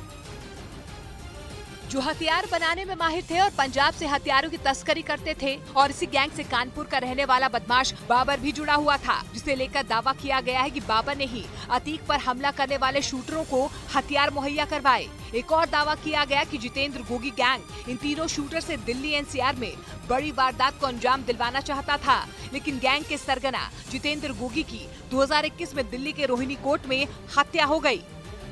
जो हथियार बनाने में माहिर थे और पंजाब से हथियारों की तस्करी करते थे। और इसी गैंग से कानपुर का रहने वाला बदमाश बाबर भी जुड़ा हुआ था, जिसे लेकर दावा किया गया है कि बाबर ने ही अतीक पर हमला करने वाले शूटरों को हथियार मुहैया करवाए। एक और दावा किया गया कि जितेंद्र गोगी गैंग इन तीनों शूटर से दिल्ली एनसीआर में बड़ी वारदात को अंजाम दिलवाना चाहता था, लेकिन गैंग के सरगना जितेंद्र गोगी की 2021 में दिल्ली के रोहिणी कोर्ट में हत्या हो गई।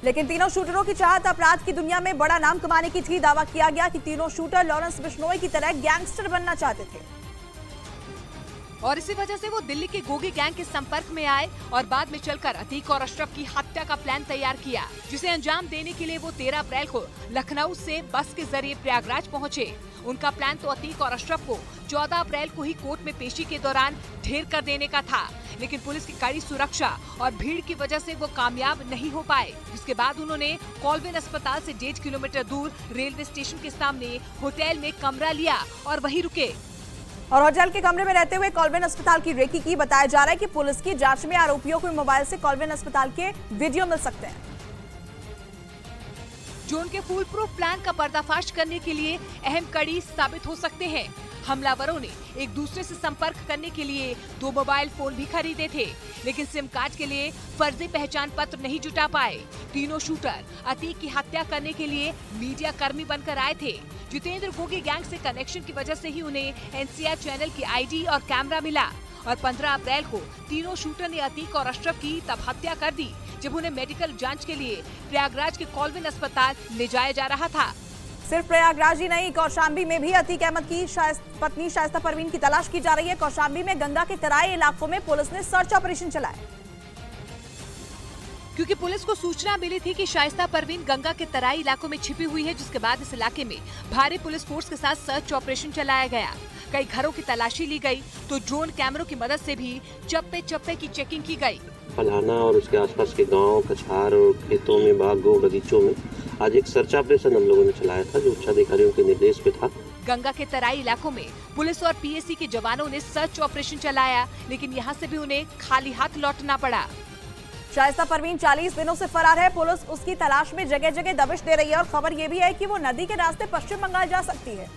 लेकिन तीनों शूटरों की चाहत अपराध की दुनिया में बड़ा नाम कमाने की थी। दावा किया गया कि तीनों शूटर लॉरेंस बिश्नोई की तरह गैंगस्टर बनना चाहते थे और इसी वजह से वो दिल्ली के गोगी गैंग के संपर्क में आए और बाद में चलकर अतीक और अशरफ की हत्या का प्लान तैयार किया, जिसे अंजाम देने के लिए वो 13 अप्रैल को लखनऊ से बस के जरिए प्रयागराज पहुंचे। उनका प्लान तो अतीक और अशरफ को 14 अप्रैल को ही कोर्ट में पेशी के दौरान ढेर कर देने का था, लेकिन पुलिस की कड़ी सुरक्षा और भीड़ की वजह से वो कामयाब नहीं हो पाए। जिसके बाद उन्होंने कॉल्विन अस्पताल से 1.5 किलोमीटर दूर रेलवे स्टेशन के सामने होटल में कमरा लिया और वहीं रुके और होटल के कमरे में रहते हुए कॉल्विन अस्पताल की रेकी की। बताया जा रहा है कि पुलिस की जांच में आरोपियों को मोबाइल से कॉल्विन अस्पताल के वीडियो मिल सकते हैं, जो उनके फुल प्रूफ प्लान का पर्दाफाश करने के लिए अहम कड़ी साबित हो सकते हैं। हमलावरों ने एक दूसरे से संपर्क करने के लिए 2 मोबाइल फोन भी खरीदे थे, लेकिन सिम कार्ड के लिए फर्जी पहचान पत्र नहीं जुटा पाए। तीनों शूटर अतीक की हत्या करने के लिए मीडिया कर्मी बनकर आए थे। जितेंद्र गोगी गैंग से कनेक्शन की वजह से ही उन्हें एनसीआर चैनल की आईडी और कैमरा मिला और 15 अप्रैल को तीनों शूटर ने अतीक और अशरफ की तब हत्या कर दी जब उन्हें मेडिकल जांच के लिए प्रयागराज के कॉल्विन अस्पताल ले जाया जा रहा था। सिर्फ प्रयागराज ही नहीं, कौशाम्बी में भी अतीक अहमद की पत्नी शाइस्ता परवीन की तलाश की जा रही है। कौशाम्बी में गंगा के तराई इलाकों में पुलिस ने सर्च ऑपरेशन चलाया, क्योंकि पुलिस को सूचना मिली थी कि शाइस्ता परवीन गंगा के तराई इलाकों में छिपी हुई है, जिसके बाद इस इलाके में भारी पुलिस फोर्स के साथ सर्च ऑपरेशन चलाया गया। कई घरों की तलाशी ली गई तो ड्रोन कैमरों की मदद से भी चप्पे चप्पे की चेकिंग की गई। फलाना और उसके आसपास के गांव, कछार और खेतों में, बागों, बगीचों में आज एक सर्च ऑपरेशन हम लोगों ने चलाया था, जो उच्चाधिकारियों के निर्देश पे था। गंगा के तराई इलाकों में पुलिस और पीएसी के जवानों ने सर्च ऑपरेशन चलाया, लेकिन यहाँ से भी उन्हें खाली हाथ लौटना पड़ा। शाइस्ता परवीन 40 दिनों से फरार है। पुलिस उसकी तलाश में जगह जगह दबिश दे रही है और खबर ये भी है कि वो नदी के रास्ते पश्चिम बंगाल जा सकती है।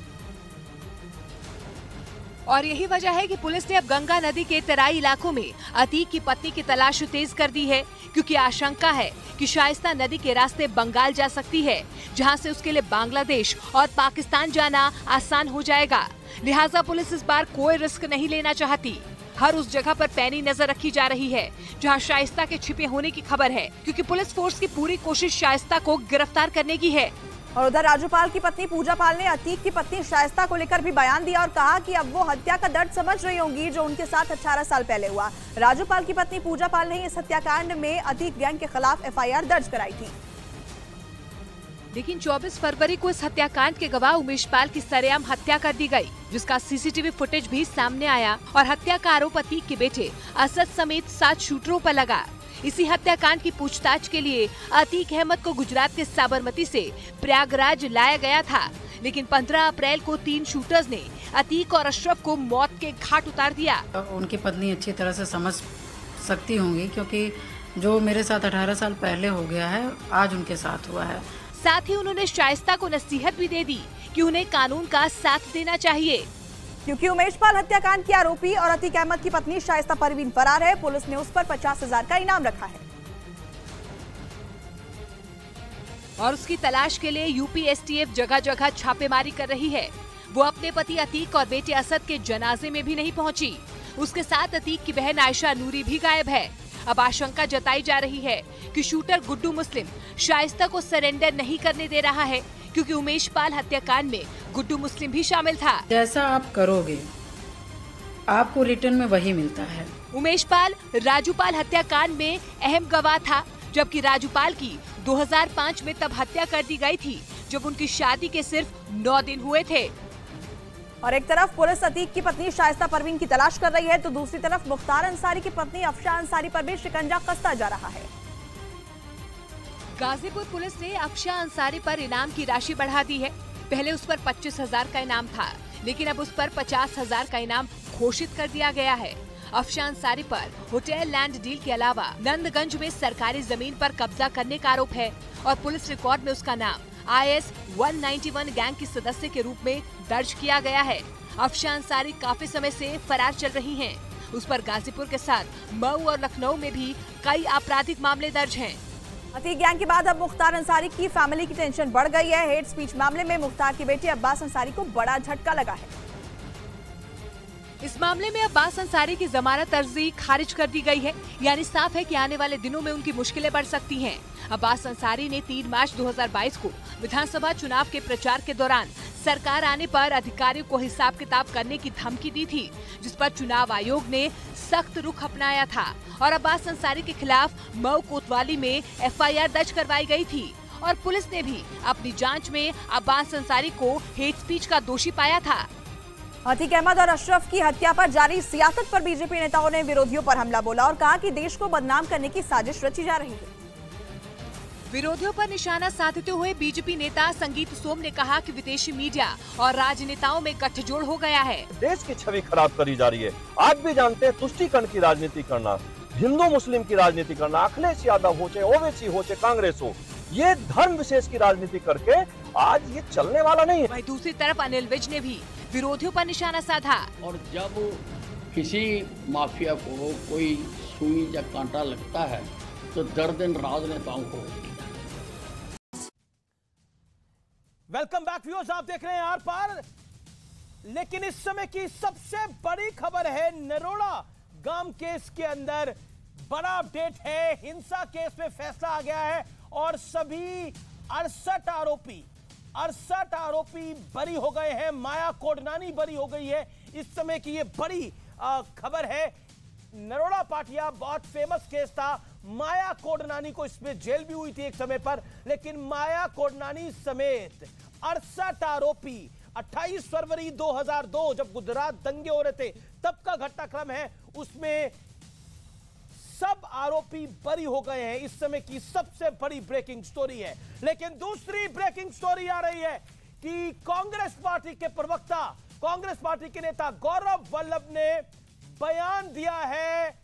और यही वजह है कि पुलिस ने अब गंगा नदी के तराई इलाकों में अतीक की पत्नी की तलाश तेज कर दी है, क्योंकि आशंका है कि शाइस्ता नदी के रास्ते बंगाल जा सकती है, जहां से उसके लिए बांग्लादेश और पाकिस्तान जाना आसान हो जाएगा। लिहाजा पुलिस इस बार कोई रिस्क नहीं लेना चाहती। हर उस जगह पर पैनी नजर रखी जा रही है जहां शाइस्ता के छिपे होने की खबर है, क्योंकि पुलिस फोर्स की पूरी कोशिश शाइस्ता को गिरफ्तार करने की है। और उधर राजूपाल की पत्नी पूजा पाल ने अतीक की पत्नी शाइस्ता को लेकर भी बयान दिया और कहा कि अब वो हत्या का दर्द समझ रही होंगी जो उनके साथ 18 साल पहले हुआ। राजूपाल की पत्नी पूजा पाल ने इस हत्याकांड में अतीक गैंग के खिलाफ एफआईआर दर्ज कराई थी। लेकिन 24 फरवरी को इस हत्याकांड के गवाह उमेश पाल की सरेआम हत्या कर दी गई, जिसका सीसीटीवी फुटेज भी सामने आया और हत्या का आरोप अतीक के बेटे असद समेत 7 शूटरों पर लगा। इसी हत्याकांड की पूछताछ के लिए अतीक अहमद को गुजरात के साबरमती से प्रयागराज लाया गया था, लेकिन 15 अप्रैल को 3 शूटर्स ने अतीक और अशरफ को मौत के घाट उतार दिया। उनकी पत्नी अच्छी तरह से समझ सकती होंगी, क्योंकि जो मेरे साथ 18 साल पहले हो गया है, आज उनके साथ हुआ है। साथ ही उन्होंने शाइस्ता को नसीहत भी दे दी कि उन्हें कानून का साथ देना चाहिए, क्योंकि उमेश पाल हत्याकांड के आरोपी और अतीक अहमद की पत्नी शाइस्ता परवीन फरार है। पुलिस ने उस पर 50,000 का इनाम रखा है और उसकी तलाश के लिए यूपी एसटीएफ जगह जगह छापेमारी कर रही है। वो अपने पति अतीक और बेटे असद के जनाजे में भी नहीं पहुंची। उसके साथ अतीक की बहन आयशा नूरी भी गायब है। अब आशंका जताई जा रही है कि शूटर गुड्डू मुस्लिम शाइस्ता को सरेंडर नहीं करने दे रहा है, क्योंकि उमेश पाल हत्याकांड में गुड्डू मुस्लिम भी शामिल था। जैसा आप करोगे आपको रिटर्न में वही मिलता है। उमेश पाल राजूपाल हत्याकांड में अहम गवाह था, जबकि राजूपाल की 2005 में तब हत्या कर दी गई थी जब उनकी शादी के सिर्फ 9 दिन हुए थे। और एक तरफ पुलिस अतीक की पत्नी शाइस्ता परवीन की तलाश कर रही है, तो दूसरी तरफ मुख्तार अंसारी की पत्नी अफशा अंसारी पर भी शिकंजा कसता जा रहा है। गाजीपुर पुलिस ने अफशा अंसारी पर इनाम की राशि बढ़ा दी है। पहले उस पर 25,000 का इनाम था, लेकिन अब उस पर 50,000 का इनाम घोषित कर दिया गया है। अफशा अंसारी पर होटल लैंड डील के अलावा नंदगंज में सरकारी जमीन पर कब्जा करने का आरोप है और पुलिस रिकॉर्ड में उसका नाम IS 191 गैंग की सदस्य के रूप में दर्ज किया गया है। अफशा अंसारी काफी समय से फरार चल रही हैं। उस पर गाजीपुर के साथ मऊ और लखनऊ में भी कई आपराधिक मामले दर्ज हैं। अतीक गैंग के बाद अब मुख्तार अंसारी की फैमिली की टेंशन बढ़ गई है। हेट स्पीच मामले में मुख्तार के बेटे अब्बास अंसारी को बड़ा झटका लगा है। इस मामले में अब्बास अंसारी की जमानत अर्जी खारिज कर दी गई है, यानी साफ है कि आने वाले दिनों में उनकी मुश्किलें बढ़ सकती हैं। अब्बास अंसारी ने 3 मार्च 2022 को विधानसभा चुनाव के प्रचार के दौरान सरकार आने पर अधिकारियों को हिसाब किताब करने की धमकी दी थी, जिस पर चुनाव आयोग ने सख्त रुख अपनाया था और अब्बास अंसारी के खिलाफ मऊ कोतवाली में FIR दर्ज करवाई गई थी और पुलिस ने भी अपनी जांच में अब्बास अंसारी को हेट स्पीच का दोषी पाया था। अतीक अहमद और अशरफ की हत्या पर जारी सियासत पर बीजेपी नेताओं ने विरोधियों पर हमला बोला और कहा कि देश को बदनाम करने की साजिश रची जा रही है। विरोधियों पर निशाना साधते हुए बीजेपी नेता संगीत सोम ने कहा कि विदेशी मीडिया और राजनेताओं में गठजोड़ हो गया है। देश की छवि खराब करी जा रही है। आज भी जानते हैं तुष्टीकरण की राजनीति करना, हिंदू मुस्लिम की राजनीति करना, अखिलेश यादव हो चाहे ओवैसी हो चाहे कांग्रेस हो, ये धर्म विशेष की राजनीति करके आज ये चलने वाला नहीं है। वहीं दूसरी तरफ अनिल विज ने भी विरोधियों पर निशाना साधा। और जब किसी माफिया को कोई सुई या कांटा लगता है तो दर्द राजनेताओं को होती है। वेलकम बैक व्यूअर्स, आप देख रहे हैं आर पार। लेकिन इस समय की सबसे बड़ी खबर है नरोड़ा गांव केस के अंदर बड़ा अपडेट है। हिंसा केस में फैसला आ गया है और सभी 68 आरोपी बरी हो गए हैं। माया कोडनानी बरी हो गई है। इस समय की ये बड़ी खबर है। नरोड़ा पाटिया बहुत फेमस केस था। माया कोडनानी को इसमें जेल भी हुई थी एक समय पर, लेकिन माया कोडनानी समेत 68 आरोपी 28 फरवरी 2002 जब गुजरात दंगे हो रहे थे तब का घटनाक्रम है, उसमें सब आरोपी बरी हो गए हैं। इस समय की सबसे बड़ी ब्रेकिंग स्टोरी है। लेकिन दूसरी ब्रेकिंग स्टोरी आ रही है कि कांग्रेस पार्टी के प्रवक्ता, कांग्रेस पार्टी के नेता गौरव वल्लभ ने बयान दिया है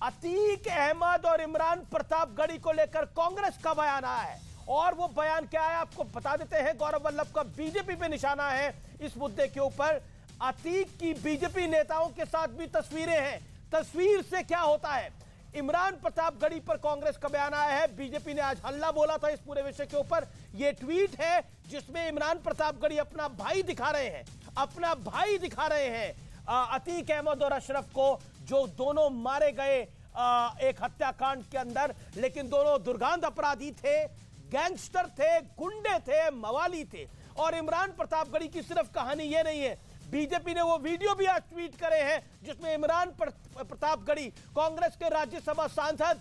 अतीक अहमद और इमरान प्रतापगढ़ी को लेकर। कांग्रेस का बयान आया है और वो बयान क्या है आपको बता देते हैं। गौरव वल्लभ का बीजेपी पे निशाना है इस मुद्दे के ऊपर। अतीक की बीजेपी नेताओं के साथ भी तस्वीरें हैं। तस्वीर से क्या होता है, इमरान प्रतापगढ़ी पर कांग्रेस का बयान आया है। बीजेपी ने आज हल्ला बोला था इस पूरे विषय के ऊपर। यह ट्वीट है जिसमें इमरान प्रतापगढ़ी अपना भाई दिखा रहे हैं अतीक अहमद और अशरफ को, जो दोनों मारे गए एक हत्याकांड के अंदर। लेकिन दोनों दुर्गंध अपराधी थे, गैंगस्टर थे, गुंडे थे, मवाली थे। और इमरान प्रतापगढ़ी की सिर्फ कहानी ये नहीं है, बीजेपी ने वो वीडियो भी आज ट्वीट करे हैं जिसमें इमरान प्रतापगढ़ी कांग्रेस के राज्यसभा सांसद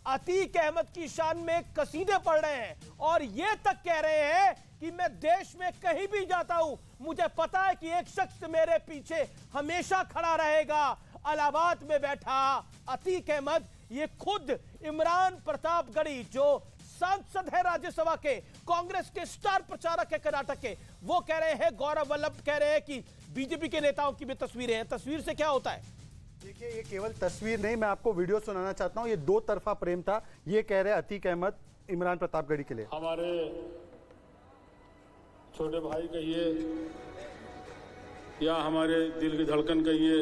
अतीक अहमद की शान में कसीदे पढ़ रहे हैं और ये तक कह रहे हैं कि मैं देश में कहीं भी जाता हूं, मुझे पता है कि एक शख्स मेरे पीछे हमेशा खड़ा रहेगा। इलाहाबाद में बैठा अतीक अहमद, ये खुद इमरान प्रतापगढ़ी जो सांसद है राज्यसभा के, कांग्रेस के स्टार प्रचारक है कर्नाटक के, वो कह रहे हैं, गौरव वल्लभ कह रहे हैं कि बीजेपी के नेताओं की भी तस्वीरें हैं। तस्वीर से क्या होता है? देखिए, ये केवल तस्वीर नहीं, मैं आपको वीडियो सुनाना चाहता हूं। ये दो तरफा प्रेम था। ये कह रहे हैं अतीक अहमद इमरान प्रतापगढ़ी के लिए, हमारे छोटे भाई कहिए या हमारे दिल की धड़कन कहिए,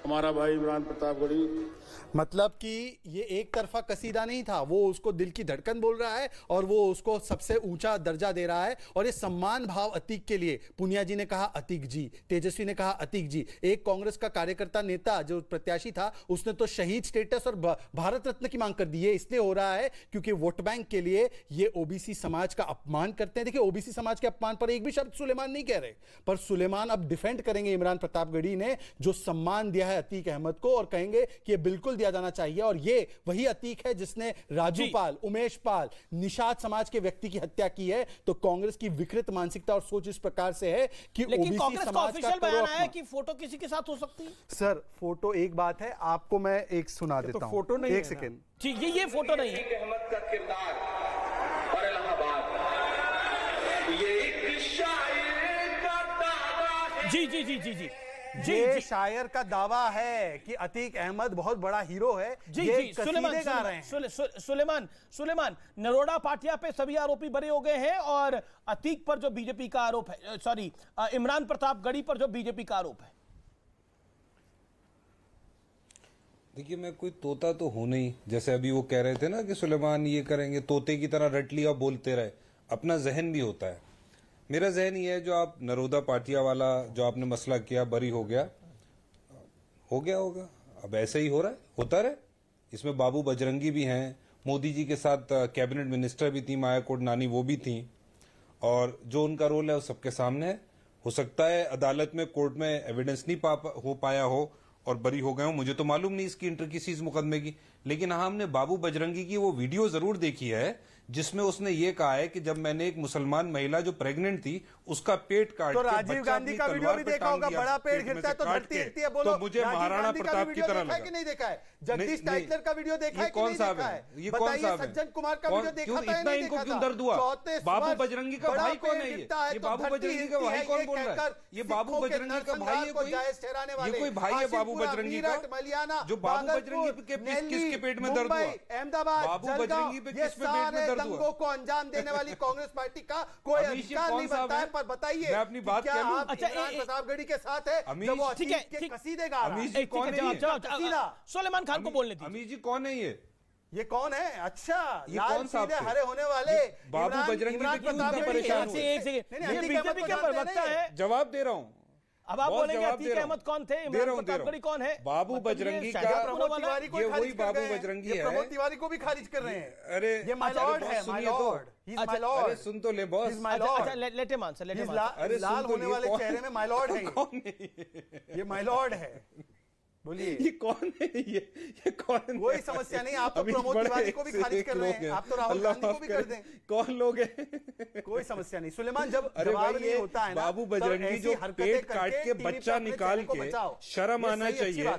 हमारा भाई इमरान प्रतापगढ़ी। मतलब कि ये एक तरफा कसीदा नहीं था, वो उसको दिल की धड़कन बोल रहा है और वो उसको सबसे ऊंचा दर्जा दे रहा है। और ये सम्मान भाव अतीक के लिए, पुनिया जी ने कहा अतीक जी, तेजस्वी ने कहा अतीक जी। एक कांग्रेस का कार्यकर्ता नेता जो प्रत्याशी था, उसने तो शहीद स्टेटस और भारत रत्न की मांग कर दी है। इसलिए हो रहा है क्योंकि वोट बैंक के लिए ये ओबीसी समाज का अपमान करते हैं। देखिए, ओबीसी समाज के अपमान पर एक भी शब्द सुलेमान नहीं कह रहे, पर सुलेमान अब डिफेंड करेंगे इमरान प्रतापगढ़ी ने जो सम्मान दिया है अतीक अहमद को, और कहेंगे कि ये बिल्कुल दिया जाना चाहिए। और ये वही अतीक है जिसने राजू पाल, उमेश पाल, निषाद समाज के व्यक्ति की हत्या की है। तो कांग्रेस की विकृत मानसिकता और सोच इस प्रकार से है कि लेकिन कांग्रेस का ऑफिशियल बयान आया कि फोटो किसी के साथ हो सकती है। सर, फोटो एक बात है, आपको मैं एक सुना देता हूं। फोटो नहीं, एक सेकेंड। ठीक, ये फोटो नहीं है। अहमद का किरदार और इलाहाबाद, ये एक शायर का दावा है। जी जी जी जी जी ये शायर का दावा है कि अतीक अहमद बहुत बड़ा हीरो है। जी जी, सुलेमान नरोड़ा पाटिया पे सभी आरोपी बरे हो गए हैं और अतीक पर जो बीजेपी का आरोप है, सॉरी इमरान प्रतापगढ़ी पर जो बीजेपी का आरोप है। देखिए, मैं कोई तोता तो हूं नहीं, जैसे अभी वो कह रहे थे ना कि सुलेमान ये करेंगे, तोते की तरह रट लिया बोलते रहे। अपना जहन भी होता है। मेरा जहन ये है, जो आप नरोदा पाटिया वाला जो आपने मसला किया, बरी हो गया होगा, अब ऐसे ही हो रहा है, होता रहे। इसमें बाबू बजरंगी भी हैं, मोदी जी के साथ कैबिनेट मिनिस्टर भी थी, माया कोडनानी वो भी थी, और जो उनका रोल है वो सबके सामने है। हो सकता है अदालत में, कोर्ट में एविडेंस नहीं हो पाया हो और बरी हो गए हो, मुझे तो मालूम नहीं इसकी इंट्रिकेसी इस मुकदमे की। लेकिन हाँ, हमने बाबू बजरंगी की वो वीडियो जरूर देखी है जिसमें उसने ये कहा है कि जब मैंने एक मुसलमान महिला जो प्रेग्नेंट थी उसका पेट काट तो राजीव गांधी का वीडियो भी देखा होगा, बड़ा पेट गिरता है तो धरती हिलती है। बोलो, तो मुझे महाराणा प्रताप की तरह लगा कि नहीं देखा है? जगदीश टाइटलर का वीडियो देखा है कि नहीं देखा है? ये कौन सा है? सज्जन कुमार का वीडियो देखा था, इतना इनको क्यों दर्द हुआ? बाबू बजरंगी का भाई कौन है? ये बाबू बजरंगी का भाई कौन बोल रहा है? ये बाबू बजरंगी का भाई है कोई? ये कोई भाई है बाबू बजरंगी का? जो बाबू बजरंगी के किसके पेट में दर्द हुआ? अहमदाबाद, बाबू बजरंगी पे किस पे पेट में दर्द हुआ? को अंजाम देने वाली कांग्रेस पार्टी का कोई अधिकार नहीं बनता है। पर बताइए, मैं अपनी बात क्या आप इमरान प्रतापगढ़ी के साथ है जब वो अतीक के कसीदे गा रहा है? सुलेमान खान को बोलने दीजिए। अमीर जी कौन है ये कौन है? अच्छा, ये लाल कौन सा पीले हरे होने वाले बाबू बजरंगी पे क्यों इतना परेशान हुए? बीजेपी के प्रवक्ता है, जवाब दे रहा हूँ। अब आप बोलेंगे अतीक अहमद कौन थे, इमरान प्रतापगढ़ी कौन है? बाबू बजरंगी का, ये वही बाबू बजरंगी है। प्रमोद तिवारी को भी खारिज कर रहे हैं। अरे ये माय लॉर्ड है, माय लॉर्ड। अरे सुन तो ले बॉस। अच्छा, let him answer, let him answer. अरे लाल होने वाले चेहरे में माय लॉर्ड है। ये माय लॉर्ड है, बोलिए ये कौन है? ये कौन? कोई समस्या नहीं, आप तो प्रमोद तिवारी को भी खारिज कर रहे हैं, आप तो राहुल गांधी को भी कर दें। कौन लोग हैं? कोई समस्या नहीं। सुलेमान, जब जवाब नहीं होता है ना, बाबू बजरंगी जो पेट काट के बच्चा निकाल के, शर्म आना चाहिए।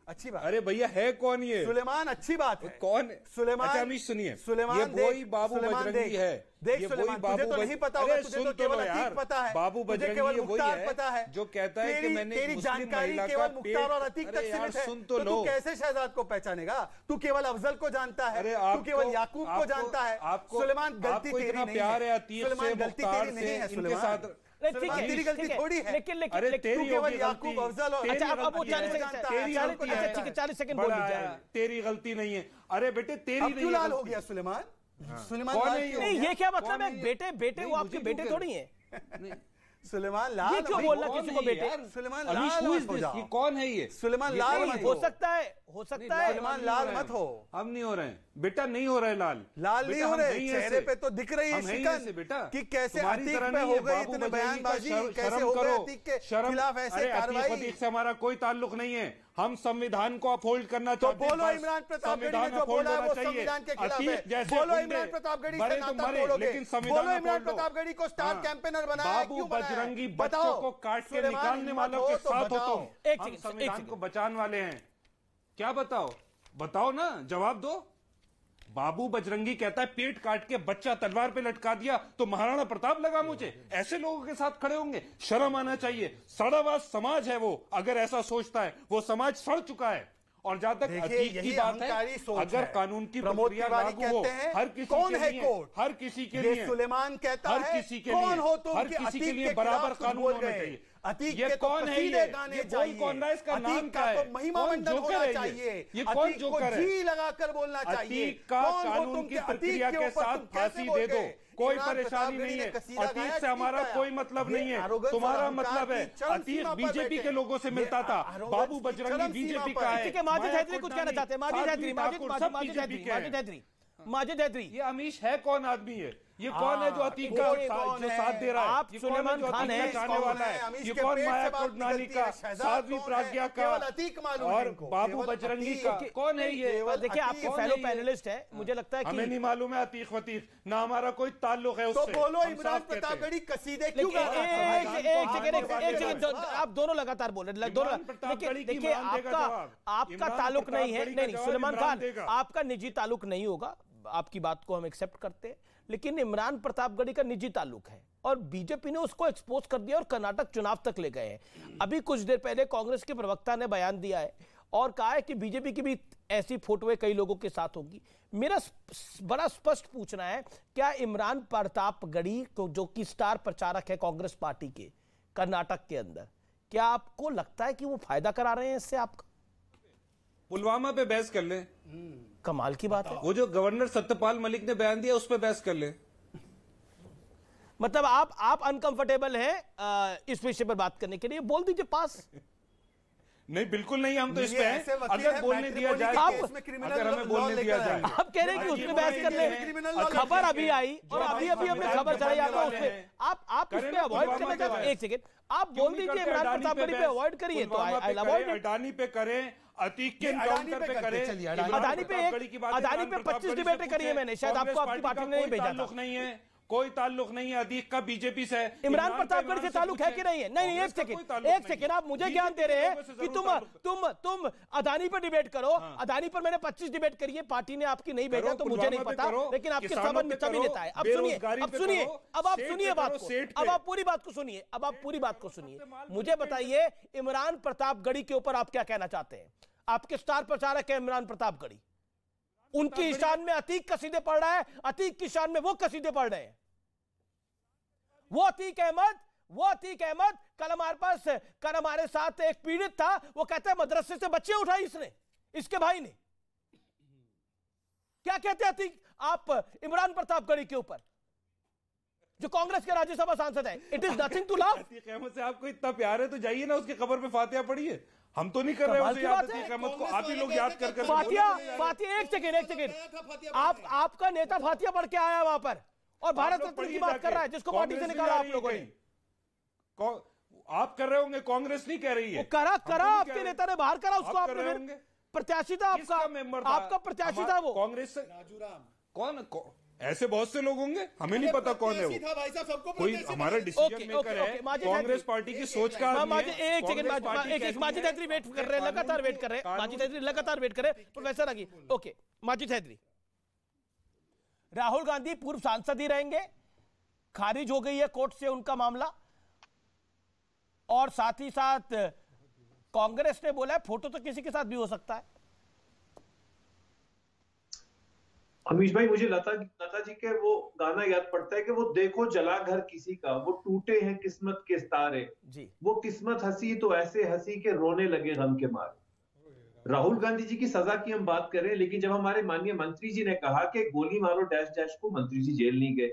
अच्छी बात। अरे भैया, है कौन ये? सुलेमान, अच्छी बात है। कौन? सुलेमान। अच्छा अमीश सुनिए, सुलेमान, ये वही बाबू बजरंगी है। देख सुलेमान, तुझे तो नहीं पता होगा, तुझे तो केवल अतीक पता है। बाबू बजरंगी ये वही है जो कहता है कि मैंने तेरी जानकारी केवल मुख्तार और अतीक तक सीमित है। सुन तो लो, तू कैसे शहजाद को पहचानेगा? तू केवल अफजल को जानता है, तू केवल याकूब को जानता है। सुलेमान, गलती तेरी नहीं है। प्यार है अतीक से, मुख्तार से, इनके साथ तेरी गलती थोड़ी है। लेकिन अरे तेरी केवल याकूब, अफजल और अच्छा, अब वो 40 सेकंड बोल दीजिए। तेरी गलती नहीं है। अरे बेटे, तेरी नहीं है। क्यों लाल हो गया सुलेमान? सुलेमान नहीं, ये क्या मतलब है? बेटे वो आपके बेटे थोड़ी है। सुलेमान लाल, ये क्यों बोलना किसी को बेटे? सुलेमान लाल मत हो जाओ। ये कौन है? ये सुलेमान लाल मत हो सकता है सुलेमान लाल मत हो। हम नहीं हो रहे हैं। बेटा नहीं हो रहे लाल नहीं हो रहे, चेहरे पे तो दिख रही है शिकन बेटा कि कैसे अतीक पे हो गई इतने बयानबाजी, कैसे हो गई अतीक के खिलाफ ऐसे कार्रवाई से हमारा कोई ताल्लुक नहीं है। हम संविधान को अपहोल्ड करना चाहते हैं। तो बोलो इमरान प्रतापगढ़ी ने जो बोला है वो संविधान के खिलाफ है। बोलो इमरान प्रतापगढ़ी से नाता तोड़ोगे, बोलो इमरान प्रतापगढ़ी को स्टार कैंपेनर बनाया क्यों बनाया? बजरंगी बच्चों को काट के निकालने वालों के साथ हो तुम। हम संविधान को बचाने वाले हैं। क्या बताओ ना, जवाब दो। बाबू बजरंगी कहता है पेट काट के बच्चा तलवार पे लटका दिया तो महाराणा प्रताप लगा मुझे। ऐसे लोगों के साथ खड़े होंगे, शर्म आना चाहिए। सड़ाबाज समाज है वो, अगर ऐसा सोचता है। वो समाज सड़ चुका है। और जहां तक अतीक की बात है, अगर कानून की प्रक्रिया लागू हो हर किसी कौन के है लिए, कोर्ट? हर किसी के लिए, सुलेमान कहता हर है किसी के कौन लिए, हो तुम हर किसी के लिए बराबर कानून होना चाहिए। अतीक ये के कौन है? ये बोल कौन रहा है? इसका नाम क्या है? तो महिमा मंडन होना चाहिए। ये कौन जोकर है? जी लगाकर बोलना चाहिए। अतीक का कानून की प्रक्रिया के साथ फांसी दे दो, कोई परेशानी नहीं है। अतीक से हमारा कोई मतलब नहीं है, तुम्हारा मतलब है। अतीक बीजेपी के लोगों से मिलता था, बाबू बजरंगी बीजेपी का है। माजिद हैदरी कुछ कहना चाहते हैं। माजिद हैदरी, ये अमीश है कौन आदमी है? ये कौन है जो अतीक का जो साथ दे रहा है? आप सुलेमान खान है, चाहने वाला है? ये कौन माया कुर्नानी का, साध्वी प्रज्ञा का और बाबू बजरंगी का कौन है? ये देखिए, आपके फेलो पैनलिस्ट है, मुझे लगता है कि हमें नहीं मालूम है अतीक वतीक, ना हमारा कोई ताल्लुक है उससे। तो बोलो इमरान प्रतापगढ़ी कसीदे क्यों गा रहा है? एक सेकंड, आप दोनों लगातार बोल रहे हैं। देखिए, आपका ताल्लुक नहीं है। नहीं, सुलेमान खान, आपका निजी ताल्लुक नहीं होगा, आपकी बात को हम एक्सेप्ट करते हैं, लेकिन इमरान प्रतापगढ़ी का निजी ताल्लुक है और बीजेपी ने उसको एक्सपोज कर दिया और कर्नाटक चुनाव तक ले गए हैं। अभी कुछ देर पहले कांग्रेस के प्रवक्ता ने बयान दिया है और कहा है कि बीजेपी की भी ऐसी फोटोएं कई लोगों के साथ होगी। मेरा बड़ा स्पष्ट पूछना है, क्या इमरान प्रतापगढ़ी को, जो कि स्टार प्रचारक है कांग्रेस पार्टी के कर्नाटक के अंदर, क्या आपको लगता है कि वो फायदा करा रहे हैं इससे आपका? पुलवामा पे बहस कर ले, कमाल की बात है। वो जो गवर्नर सत्यपाल मलिक ने बयान दिया उस पे बहस कर ले। मतलब आप अनकंफर्टेबल हैं इस विषय पर बात करने के लिए? बोल दीजिए पास। नहीं, बिल्कुल नहीं, हम तो इस पे हैं। अगर बोलने दिया जाए, अगर हमें बोलने दिया जाए, आप कह रहे हैं कि उसमें बहस कर ले। खबर अभी आई और अभी हमने खबर चलाई आपको, उसमें आप उस पे अवॉइड करना चाहते हैं? एक सेकंड, आप बोल दीजिए इमरान प्रतापगढ़ी पे अवॉइड करिए तो आई अवॉइड। अडानी पे करें, अतीक के एनकाउंटर पे करें, अदानी पे 25 डिबेटें करी है मैंने, शायद आपको आपकी पार्टी ने नहीं भेजा था। नहीं है, कोई ताल्लुक नहीं है अतीक का बीजेपी से। इमरान प्रतापगढ़ी से ताल्लुक है कि नहीं है? नहीं, एक सेकंड, आप मुझे ज्ञान दे रहे हैं कि तुम अदानी पर डिबेट करो। अदानी पर मैंने 25 डिबेट करी है, पार्टी ने आपकी नहीं भेजा तो मुझे नहीं पता, लेकिन आपके सभी नेता है। अब सुनिए, अब आप सुनिए बात को, अब आप पूरी बात को सुनिए। मुझे बताइए, इमरान प्रतापगढ़ी के ऊपर आप क्या कहना चाहते हैं? आपके स्टार प्रचारक है इमरान प्रतापगढ़ी, उनकी शान में अतीक कसीदे पढ़ रहा है, अतीक की शान में वो कसीदे पढ़ रहे हैं। वो अतीक अहमद कल हमारे साथ एक पीड़ित था, वो कहता है मदरसे से बच्चे उठाई इसने, इसके भाई ने। क्या कहते हैं अतीक आप इमरान प्रतापगढ़ी के ऊपर, जो कांग्रेस के राज्यसभा सांसद है? It is nothing to love. Atiq Ahmed से आपको इतना प्यार है तो जाइए ना उसके कब्र पे फातिहा पढ़िए। हम तो नहीं कर रहे उसे याद, अतीक अहमद को आप ही लोग याद कर फातिहा। एक सेकेंड, आपका नेता फातिहा पढ़ के आया वहां पर और भारत रत्न की बात कर रहा है, जिसको पार्टी से निकाला आप लोगों ने। आप कर रहे होंगे, कांग्रेस नहीं कह रही है। करा आपके नेता ने बाहर करा उसको, आपने प्रत्याशी था आपका प्रत्याशी था वो कांग्रेस से। कौन? ऐसे बहुत से लोग होंगे, हमें नहीं पता कौन है वो। कोई हमारा डिसीजन मेकर है, कांग्रेस पार्टी की सोच का आदमी है। एक सेकंड, माजिद हैदरी वेट कर रहे हैं, लगातार वेट कर रहे हैं। माजिद हैदरी लगातार वेट कर रहे हैं। प्रोफेसर आगे, ओके, माजिद हैदरी, राहुल गांधी पूर्व सांसद ही रहेंगे, खारिज हो गई है कोर्ट से उनका मामला, और साथ ही साथ कांग्रेस ने बोला है फोटो तो किसी के साथ भी हो सकता है। अमीश भाई, मुझे लता जी के वो गाना याद पड़ता है कि वो देखो जला घर किसी का, वो टूटे हैं किस्मत के सितारे जी, वो किस्मत हंसी तो ऐसे हंसी के रोने लगे गम के मारे। राहुल गांधी जी की सजा की हम बात करें, लेकिन जब हमारे माननीय मंत्री जी ने कहा कि गोली मारो डैश डैश को, मंत्री जी जेल नहीं गए।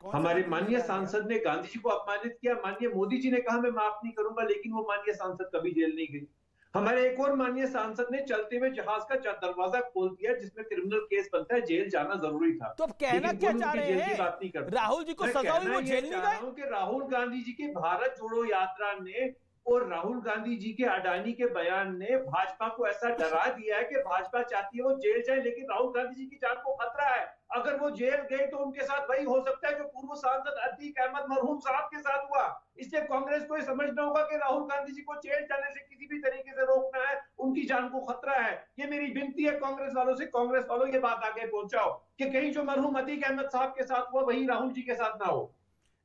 हमारे माननीय सांसद ने गांधी जी को अपमानित किया, माननीय मोदी जी ने कहा मैं माफ नहीं करूंगा, लेकिन वो माननीय सांसद कभी जेल नहीं गई। हमारे एक और माननीय सांसद ने चलते हुए जहाज का दरवाजा खोल दिया जिसमें क्रिमिनल केस बनता है, जेल जाना जरूरी था। तो अब कहना क्या चाह रहे हैं? बात नहीं करते। राहुल जी को सजा हुई, वो जेल नहीं गए? कि राहुल गांधी जी की भारत जोड़ो यात्रा ने और राहुल गांधी जी के अडानी के बयान ने भाजपा को ऐसा डरा दिया है कि भाजपा चाहती है वो जेल जाए, लेकिन राहुल गांधी जी की जान को खतरा है। अगर वो जेल गए तो उनके साथ वही हो सकता है जो पूर्व सांसद अतीक अहमद मरहूम साहब के साथ हुआ। इसलिए कांग्रेस को ये समझना होगा कि राहुल गांधी जी को जेल जाने से किसी भी तरीके से रोकना है, उनकी जान को खतरा है। ये मेरी विनती है कांग्रेस वालों से, कांग्रेस वालों ये बात आगे पहुंचाओ कि कहीं जो मरहूम अतीक अहमद साहब के साथ हुआ वही राहुल जी के साथ ना हो।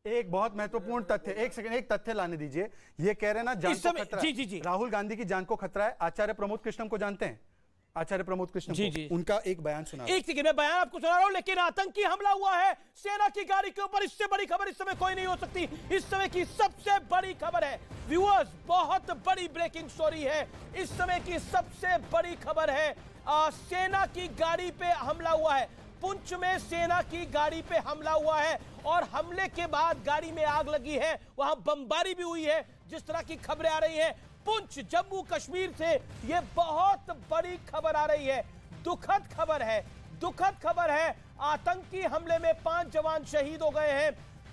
एक बहुत महत्वपूर्ण तथ्य, एक सेकंड, एक तथ्य लाने दीजिए। ये कह रहे हैं ना जान को खतरा है। जी। राहुल गांधी की जान को खतरा है। आचार्य प्रमोद कृष्णम को जानते हैं? आचार्य प्रमोद कृष्णम जी, उनका एक बयान सुना। एक सेकंड में बयान आपको सुना रहा हूं। लेकिन आतंकी हमला हुआ है सेना की गाड़ी के ऊपर, इससे बड़ी खबर इस समय कोई नहीं हो सकती। इस समय की सबसे बड़ी खबर है व्यूअर्स, बहुत बड़ी ब्रेकिंग स्टोरी है। इस समय की सबसे बड़ी खबर है, सेना की गाड़ी पे हमला हुआ है। पुंछ में सेना की गाड़ी पे हमला हुआ है और हमले के बाद गाड़ी में आग लगी है, वहां बमबारी भी हुई है। जिस तरह की खबरें आ रही हैं पुंछ जम्मू कश्मीर से, यह बहुत बड़ी खबर आ रही है। दुखद खबर है, दुखद खबर है। आतंकी हमले में 5 जवान शहीद हो गए हैं।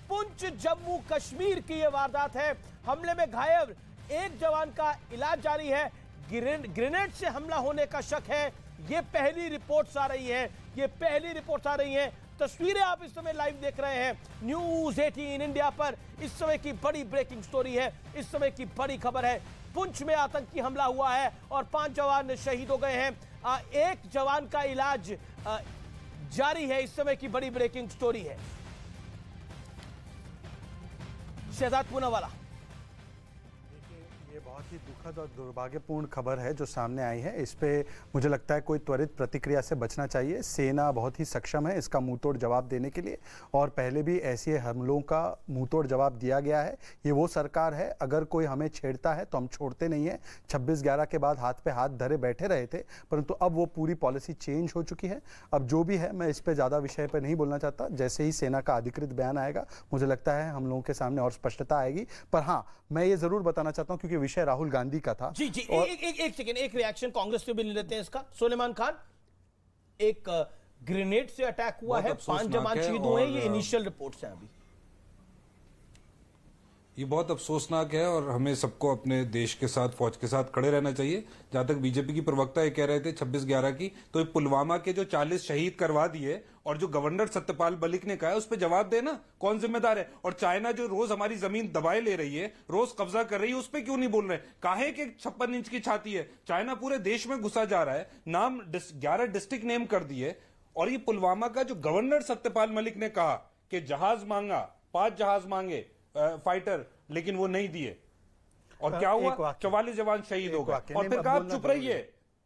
पुंछ जम्मू कश्मीर की यह वारदात है। हमले में घायल एक जवान का इलाज जारी है। ग्रेनेड से हमला होने का शक है। ये पहली रिपोर्ट्स आ रही है, ये पहली रिपोर्ट्स आ रही हैं। तस्वीरें आप इस समय लाइव देख रहे हैं न्यूज़ 18 इंडिया पर। इस समय की बड़ी ब्रेकिंग स्टोरी है, इस समय की बड़ी खबर है। पुंछ में आतंकी हमला हुआ है और 5 जवान शहीद हो गए हैं। एक जवान का इलाज जारी है। इस समय की बड़ी ब्रेकिंग स्टोरी है। शहजाद पूनावाला, ये बहुत ही दुखद और दुर्भाग्यपूर्ण खबर है जो सामने आई है। इस पे मुझे लगता है कोई त्वरित प्रतिक्रिया से बचना चाहिए। सेना बहुत ही सक्षम है इसका मुंहतोड़ जवाब देने के लिए, और पहले भी ऐसे हमलों का मुंहतोड़ जवाब दिया गया है। ये वो सरकार है, अगर कोई हमें छेड़ता है तो हम छोड़ते नहीं है। 26/11 के बाद हाथ पे हाथ धरे बैठे रहे थे, परंतु अब वो पूरी पॉलिसी चेंज हो चुकी है। अब जो भी है, मैं इस पर ज़्यादा विषय पर नहीं बोलना चाहता। जैसे ही सेना का अधिकृत बयान आएगा मुझे लगता है हम लोगों के सामने और स्पष्टता आएगी। पर हाँ, मैं ये जरूर बताना चाहता हूँ, क्योंकि विषय राहुल गांधी का था। जी, एक सेकंड, एक रिएक्शन कांग्रेस से भी ले लेते हैं इसका। सुलेमान खान, एक ग्रेनेड से अटैक हुआ है, 5 जवान शहीद हुए हैं, ये इनिशियल रिपोर्ट्स हैं अभी। ये बहुत अफसोसनाक है और हमें सबको अपने देश के साथ, फौज के साथ खड़े रहना चाहिए। जहां तक बीजेपी की प्रवक्ता ये कह रहे थे 26/11 की, तो पुलवामा के जो 40 शहीद करवा दिए और जो गवर्नर सत्यपाल मलिक ने कहा है उस पर जवाब देना, कौन जिम्मेदार है? और चाइना जो रोज हमारी जमीन दबाए ले रही है, रोज कब्जा कर रही है, उस पर क्यों नहीं बोल रहे? काहे के 56 इंच की छाती है? चाइना पूरे देश में घुसा जा रहा है, नाम 11 डिस्ट्रिक्ट नेम कर दिए। और ये पुलवामा का जो गवर्नर सत्यपाल मलिक ने कहा कि जहाज मांगा, 5 जहाज मांगे फाइटर, लेकिन वो नहीं दिए, और क्या हुआ? 44 जवान शहीद हो गए। और फिर कहा चुप रहिए,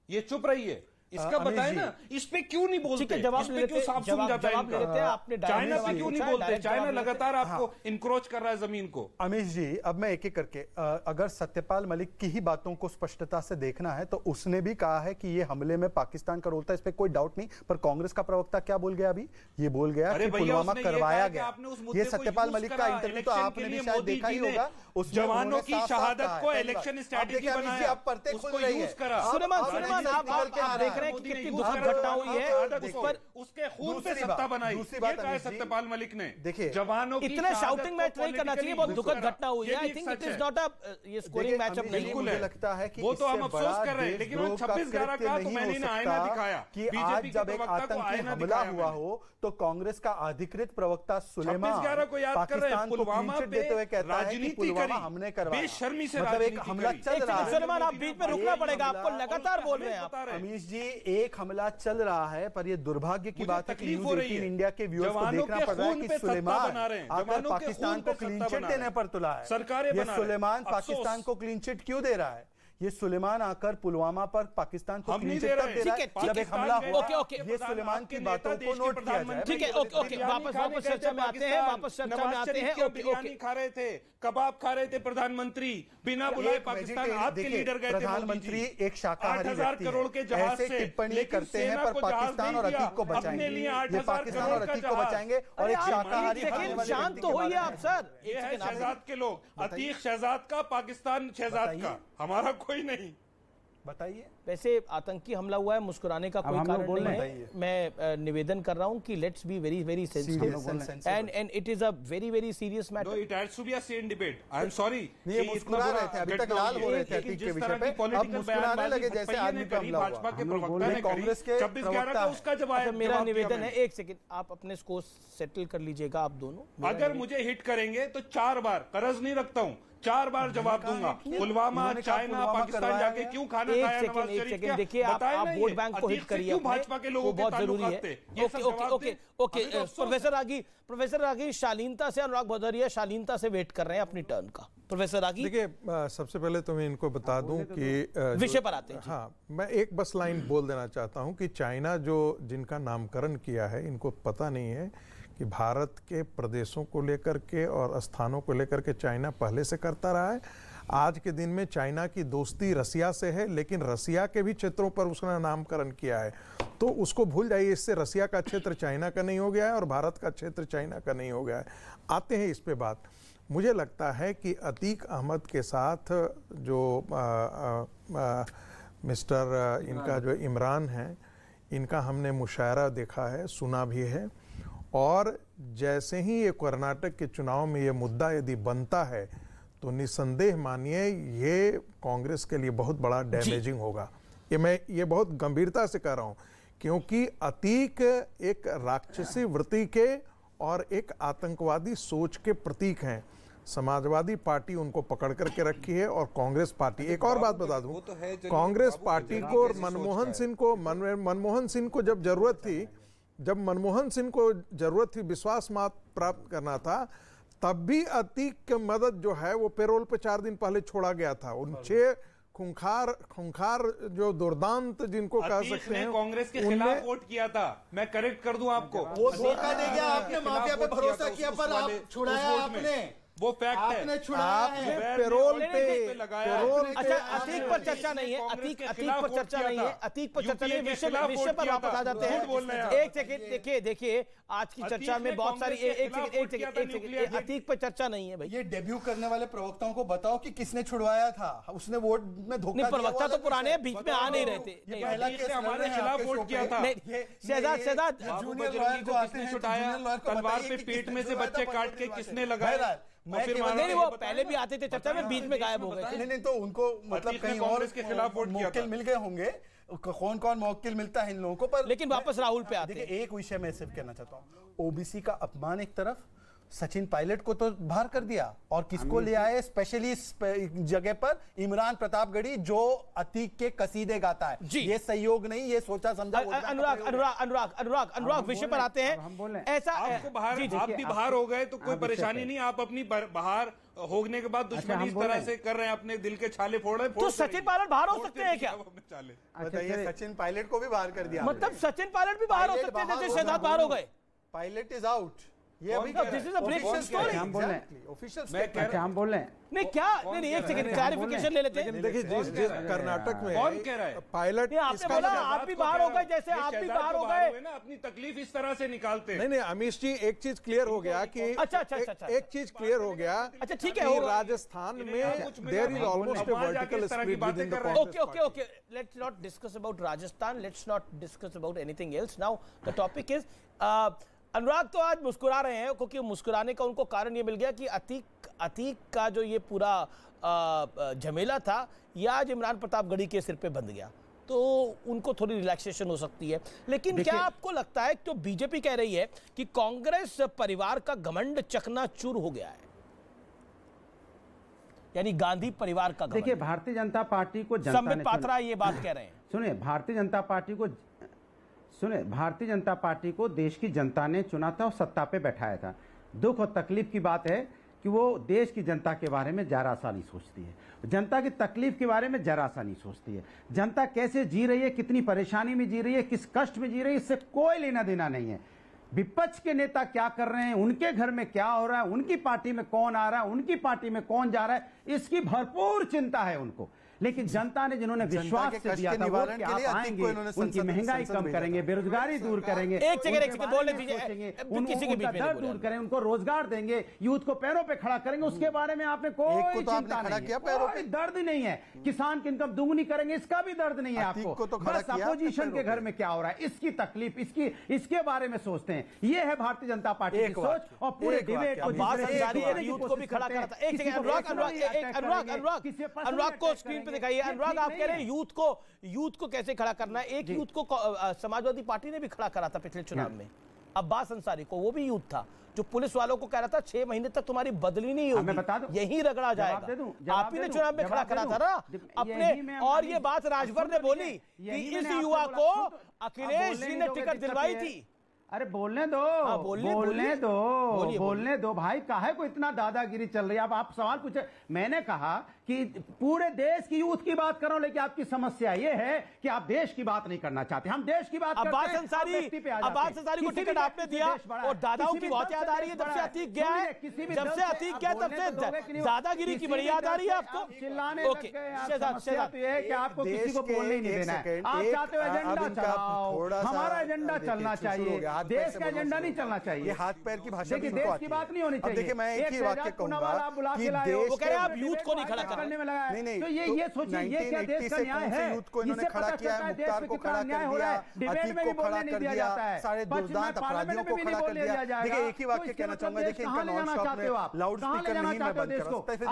ये चुप रहिए। इसका बताए ना, इस पे क्यों नहीं बोलते? जवाब इस पे क्यों साफ सुन जाता है? चाइना पे क्यों नहीं बोलते? चाइना लगातार आपको इंक्रोच कर रहा है जमीन को। अमीश जी, अब मैं एक एक करके, अगर सत्यपाल मलिक की ही बातों को स्पष्टता से देखना है तो उसने भी कहा है कि ये हमले में पाकिस्तान का रोल था, इस पे कोई डाउट नहीं। पर कांग्रेस का प्रवक्ता क्या बोल गया अभी? ये बोल गया कि पुलवामा करवाया गया। ये सत्यपाल मलिक का इंटरव्यू तो आपने भी शायद देखा ही होगा। उस जवानों की शहादत को इलेक्शन स्ट्रैटेजी बनाया, अब पढ़ते खुल रही है। सुलेमान, आप कितनी दुखद घटना हुई है, उस पर उसके खून पे सत्ता बनाई। दूसरी बात ये सत्यपाल मलिक ने, देखिए, जवानों की इतना शाउटिंग मैच नहीं करना चाहिए, बहुत दुखद घटना हुई है। I think it is not a ये स्कोरिंग मैचअप नहीं। मुझे लगता है कि वो तो हम अफसोस कर रहे हैं, लेकिन 26/11 का तो मैंने ना आईना दिखाया कि आज जब एक आतंकी हमला हुआ हो तो कांग्रेस का अधिकृत प्रवक्ता सुलेमान पाकिस्तान को क्लीन देते हुए कहता है कि पुलवामा हमने करवाया। बेशर्मी से मतलब एक हमला चल रहा है। सुलेमान, आप बीच में रुकना पड़ेगा, आपको लगातार बोल रहे हैं आप। अमीश जी, एक हमला चल रहा है, पर ये दुर्भाग्य की बात है कि न्यूज़ 18 इंडिया के व्यूअर्स को देखना पड़ रहा है कि सुलेमान आकर पाकिस्तान को क्लीन चिट देने पर तुला है। ये सुलेमान पाकिस्तान को क्लीन चिट क्यों दे रहा है? ये सुलेमान आकर पुलवामा पर पाकिस्तान को क्लीन चिट तब दे रहा है जब एक हमला हुआ। ये सुलेमान की बातों को नोट किया जाए। ठीक है, ओके, वापस चर्चा में आते हैं, वापस चर्चा में आते हैं। बिरयानी खा रहे थे, कबाब खा रहे थे प्रधानमंत्री, बिना बुलाए पाकिस्तान आपके लीडर गए थे। प्रधानमंत्री एक शाकाहारी 8,000 करोड़ के जहाज से टिप्पणी करते हैं, पर पाकिस्तान और अतीक को बचाएंगे। ये पाकिस्तान और अतीक को बचाएंगे और एक शाकाहारी। शांत तो होइए आप सर। शहजाद के लोग, अतीक शहजाद का, पाकिस्तान शहजाद का, हमारा कोई नहीं। बताइए। वैसे आतंकी हमला हुआ है, मुस्कुराने का कोई कारण नहीं है। मैं निवेदन कर रहा हूं कि let's be very very sensitive and it is a very very serious matter. It has to be a sane debate. I am sorry, ये मुस्कुरा रहे थे, अभी तक लाल हो रहे थे अतीक के विषय पे, अब मुस्कुराने लगे जैसे आदमी पे हमला हुआ। भाजपा के प्रवक्ता ने कांग्रेस के 26/11 का उसका जवाब। मेरा निवेदन है, एक सेकंड आप अपने को सेटल कर लीजिएगा आप दोनों। अगर मुझे हिट करेंगे तो 4 बार, कर्ज नहीं रखता हूं, 4 बार जवाब दूंगा। पुलवामा, चाइना, पाकिस्तान जाके क्यों खाना खाया नवाज शरीफ का? देखिए आप वोट बैंक को हिट करिए, भाजपा के लोगों बहुत जरूरी है। ओके प्रोफेसर रागी शालीनता से, अनुराग भदौरिया शालीनता से वेट कर रहे हैं अपनी टर्न का। प्रोफेसर रागी, देखिए सबसे पहले तो मैं इनको बता दूं कि विषय पर आते हैं। हाँ, मैं एक बस लाइन बोल देना चाहता हूं कि चाइना जो जिनका नामकरण किया है, इनको पता नहीं है कि भारत के प्रदेशों को लेकर के और स्थानों को लेकर के चाइना पहले से करता रहा है। आज के दिन में चाइना की दोस्ती रसिया से है, लेकिन रसिया के भी क्षेत्रों पर उसने नामकरण किया है, तो उसको भूल जाइए। इससे रसिया का क्षेत्र चाइना का नहीं हो गया है और भारत का क्षेत्र चाइना का नहीं हो गया है। आते हैं इस पे बात। मुझे लगता है कि अतीक अहमद के साथ जो मिस्टर इनका जो इमरान है, इनका हमने मुशायरा देखा है, सुना भी है, और जैसे ही ये कर्नाटक के चुनाव में ये मुद्दा यदि बनता है तो निसंदेह मानिए ये कांग्रेस के लिए बहुत बड़ा डैमेजिंग होगा। ये मैं ये बहुत गंभीरता से कह रहा हूँ, क्योंकि अतीक एक राक्षसी वृत्ति के और एक आतंकवादी सोच के प्रतीक हैं। समाजवादी पार्टी उनको पकड़ करके रखी है और कांग्रेस पार्टी, एक और बात बता दूं, कांग्रेस पार्टी को और मनमोहन सिंह को जब मनमोहन सिंह को जरूरत थी विश्वास मत प्राप्त करना था, तब भी अतीक की मदद जो है वो पेरोल पे 4 दिन पहले छोड़ा गया था। उन 6 खूंखार जो दुर्दांत जिनको कह सकते हैं, कांग्रेस के खिलाफ वोट किया था। मैं करेक्ट कर दूं आपको, वो धोखा दे गया, आपने माफिया पे भरोसा किया पर आप छुड़ाया आपने, वो फैक्ट आपने छुड़ाया है। पेरोल पे लगाया। अच्छा, अतीक पर चर्चा नहीं है, अतीक पर चर्चा नहीं है, अतीक पर चर्चा नहीं, विषय पर वापस आ जाते हैं। एक सेकंड, देखिए आज की चर्चा में बहुत सारी, एक सेकंड, अतीक पर चर्चा नहीं है भाई। ये डेब्यू करने वाले प्रवक्ताओं को बताओ कि किसने छुड़वाया था, उसने वोट में धोखा दिया। प्रवक्ता तो पुराने बीच में आ नहीं रहे थे, पहला केस हमारे खिलाफ वोट किया था। शहजाद किसने छुड़ाया? तलवार पे पेट में से बच्चे काट के किसने लगाया? नहीं, वो पहले भी आते थे चर्चा में, बीच में गायब हो गए। नहीं, तो उनको मतलब कहीं और के खिलाफ वोट मौके मिल गए होंगे। कौन कौन मौके मिलता है इन लोगों को, पर लेकिन वापस राहुल पे आते हैं। देखिए, एक विषय मैं सिर्फ कहना चाहता हूँ, ओबीसी का अपमान एक तरफ, सचिन पायलट को तो बाहर कर दिया और किसको ले आए स्पेशली जगह पर, इमरान प्रतापगढ़ी जो अतीक के कसीदे गाता है। ये सहयोग नहीं, ये सोचा समझा। अनुराग विषय पर आते हैं। ऐसा आपको बाहर, आप भी बाहर हो गए तो कोई परेशानी नहीं, आप अपनी बाहर होने के बाद दुश्मनी इस तरह से कर रहे हैं, अपने दिल के छाले फोड़ रहे हैं। तो सचिन पायलट बाहर हो सकते हैं क्या? बताइए, सचिन पायलट को भी बाहर कर दिया, मतलब सचिन पायलट भी बाहर हो सकते हैं जैसे शहजाद बाहर हो गए। Pilot is out. ये अभी this is a breaking story. हम बोल रहे हैं ऑफिशियल स्टेटमेंट, हम बोल रहे हैं। नहीं क्या, नहीं एक सेकंड क्लैरिफिकेशन ले लेते हैं। देखिए, जिस कर्नाटक में कौन कह रहा है पायलट, आपने बोला आप भी बाहर हो गए, जैसे आप भी बाहर हो गए ना, अपनी तकलीफ इस तरह से निकालते। नहीं, अमीश जी, एक चीज क्लियर हो गया कि एक चीज क्लियर हो गया। अच्छा ठीक है, राजस्थान में there is almost a vertical split within the Congress. Okay, let's not discuss about Rajasthan, let's not discuss about anything else. Now the topic is, Anurag तो आज मुस्कुरा रहे हैं क्योंकि मुस्कुराने का उनको कारण ये मिल गया कि अतीक का जो ये पूरा झमेला था ये आज इमरान प्रतापगढ़ी के सिर पे बंध गया, तो उनको थोड़ी रिलैक्सेशन हो सकती है। लेकिन क्या आपको लगता है, तो बीजेपी कह रही है कि कांग्रेस परिवार का घमंड चकनाचूर हो गया है, यानी गांधी परिवार का? देखिए, भारतीय जनता पार्टी को संबित पात्रा ये बात कह रहे हैं। सुनिए, भारतीय जनता पार्टी को देश की जनता ने चुना था और सत्ता पे बैठाया था। दुख और तकलीफ की बात है कि वो देश की जनता के बारे में जरा सा नहीं सोचती है, जनता की तकलीफ के बारे में जरा सा नहीं सोचती है। जनता कैसे जी रही है, कितनी परेशानी में जी रही है, किस कष्ट में जी रही है, इससे कोई लेना देना नहीं है। विपक्ष के नेता क्या कर रहे हैं, उनके घर में क्या हो रहा है, उनकी पार्टी में कौन आ रहा है, उनकी पार्टी में कौन जा रहा है, इसकी भरपूर चिंता है उनको। लेकिन जनता ने जिन्होंने विश्वास से दिया था वोट कि आप आएंगे, उनकी महंगाई कम करेंगे, बेरोजगारी दूर करेंगे, एक सेकंड बोलने दीजिए, किसी के बीच में दर्द दूर करेंगे, उनको रोजगार देंगे, यूथ को पैरों पे खड़ा करेंगे, उसके बारे में आपने कोई चिंता नहीं है, कोई दर्द नहीं है। किसान की इनकम दुगुनी करेंगे, इसका भी दर्द नहीं है आपको। बस अपोजिशन के घर में क्या हो रहा है इसकी तकलीफ, इसके बारे में सोचते हैं। ये है भारतीय जनता पार्टी की सोच। और पूरे डिबेट यूथ को भी खड़ा करा था। एक सेकंड अनुराग को स्क्रीन पे दिखाइए। अनुराग, आप कह रहे हैं यूथ को कैसे खड़ा करना है? एक यूथ को समाजवादी पार्टी ने भी खड़ा करा था पिछले चुनाव में, अब्बास अंसारी को, वो भी यूथ था जो पुलिस वालों को कह रहा था 6 महीने तक तुम्हारी बदली नहीं होगी, यही रगड़ा जाएगा। आप ही ने चुनाव में खड़ा करा था ना अपने। और ये बात राजभर ने बोली कि इस युवा को अखिलेश जी ने टिकट दिलवाई थी। अरे बोलने दो, बोलने दो भाई, काहे को इतना दादागिरी चल रही है? आप सवाल पूछे, मैंने कहा कि पूरे देश की यूथ की बात कर रहा हूं, लेकिन आपकी समस्या ये है कि आप देश की बात नहीं करना चाहते। हम देश की बात अब्बास अंसारी को टिकट आपने दिया और दादाओं की बहुत याद आ रही है जब से अतीक गया है, जब से अतीक गया तब से दादागिरी की बड़ी याद आ रही है आपको। चिल्लाने कि आपको किसी को बोलने नहीं देना है। आप चाहते हो एजेंडा चलाओ, हमारा एजेंडा चलना चाहिए, देश का एजेंडा नहीं चलना चाहिए। ये हाथ पैर की भाषा देश की बात नहीं होनी चाहिए। देखिए, मैं एक ही वाक्य कहूंगा कि देश के आप यूथ को नहीं खड़ा करने में लगा है। तो ये सोचिए, ये क्या देश का न्याय है? यूथ को इन्होंने खड़ा किया है, मुख्तार को खड़ा कर दिया, अतीक को खड़ा कर दिया, सारे दुर्दांत अपराधियों को खड़ा कर दिया। देखिए, एक ही वाक्य कहना चाहूंगा, देखिए इनका नॉन स्टॉप में लाउड स्पीकर नहीं मैं बंद कर सकता, फिर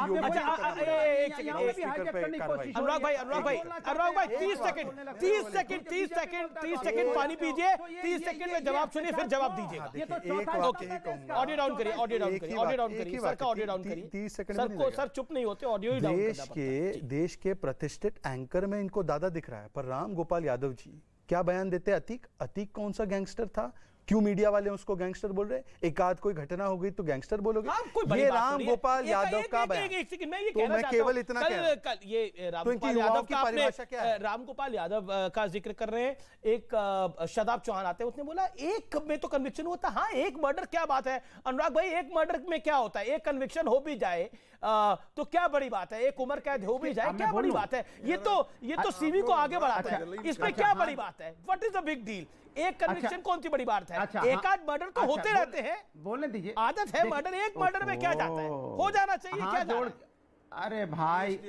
अनुराग भाई 30 सेकंड पानी पीजिए, 30 सेकंड में जवाब सुनिए, फिर जवाब दीजिएगा। ऑडियो डाउन करिए, सर का ऑडियो डाउन करिए। 30 सेकंड सर चुप नहीं होते, ऑडियो ही डाउन करना पड़ता है। देश के प्रतिष्ठित एंकर में इनको दादा दिख रहा है, पर राम गोपाल यादव जी क्या बयान देते? अतीक कौन सा गैंगस्टर था? क्यों मीडिया वाले उसको गैंगस्टर बोल रहे? एक आध कोई घटना हो गई तो गैंगस्टर बोलोगे? ये राम गोपाल यादव का बयान। तो मैं केवल इतना कह रहा हूं, ये राम गोपाल यादव की परिभाषा क्या है? राम गोपाल यादव का जिक्र कर रहे हैं। एक शदाब चौहान आते हैं, उसने बोला एक में तो कन्विक्शन होता। हाँ, एक मर्डर क्या बात है अनुराग भाई? एक मर्डर में क्या होता है? एक कन्विक्शन हो भी जाए तो क्या बड़ी बात है? एक उम्र कैद हो भी जाए क्या बड़ी बात है? ये तो सीवी को आगे बढ़ाता है, इसमें क्या बड़ी बात है? What is the big deal? एक कन्विक्शन कौन सी बड़ी बात है? एक आध मर्डर तो होते रहते हैं, बोलने दीजिए, आदत है मर्डर। एक मर्डर में क्या जाता है? हो जाना चाहिए, क्या जाता है? अरे भाई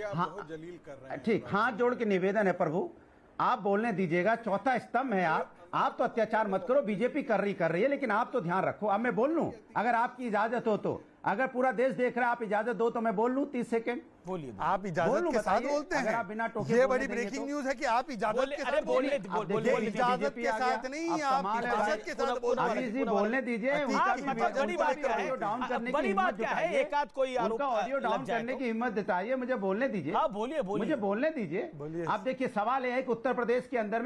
ठीक, हाथ जोड़ के निवेदन है प्रभु, आप बोलने दीजिएगा। चौथा स्तंभ है आप तो अत्याचार मत करो, बीजेपी कर रही है, लेकिन आप तो ध्यान रखो। अब मैं बोल लूं अगर आपकी इजाजत हो तो? अगर पूरा देश देख रहा है, आप इजाजत दो तो मैं बोल लूं 30 सेकंड? बोलिए। आप इजाजत के साथ बोलते हैं? अगर आप बिना टोके ये बड़ी ब्रेकिंग न्यूज है कि आप इजाजत के साथ बोलिए। इजाजत के साथ नहीं, आप इजाजत के साथ बोलिए। बोलने दीजिए। बड़ी बात क्या है? डाउन करने बड़ी बात क्या है? एक आध कोई आरोप ऑडियो डाउन करने की हिम्मत दिखाइए, मुझे बोलने दीजिए। हाँ बोलिए, मुझे बोलने दीजिए। आप देखिए, सवाल यह है कि उत्तर प्रदेश के अंदर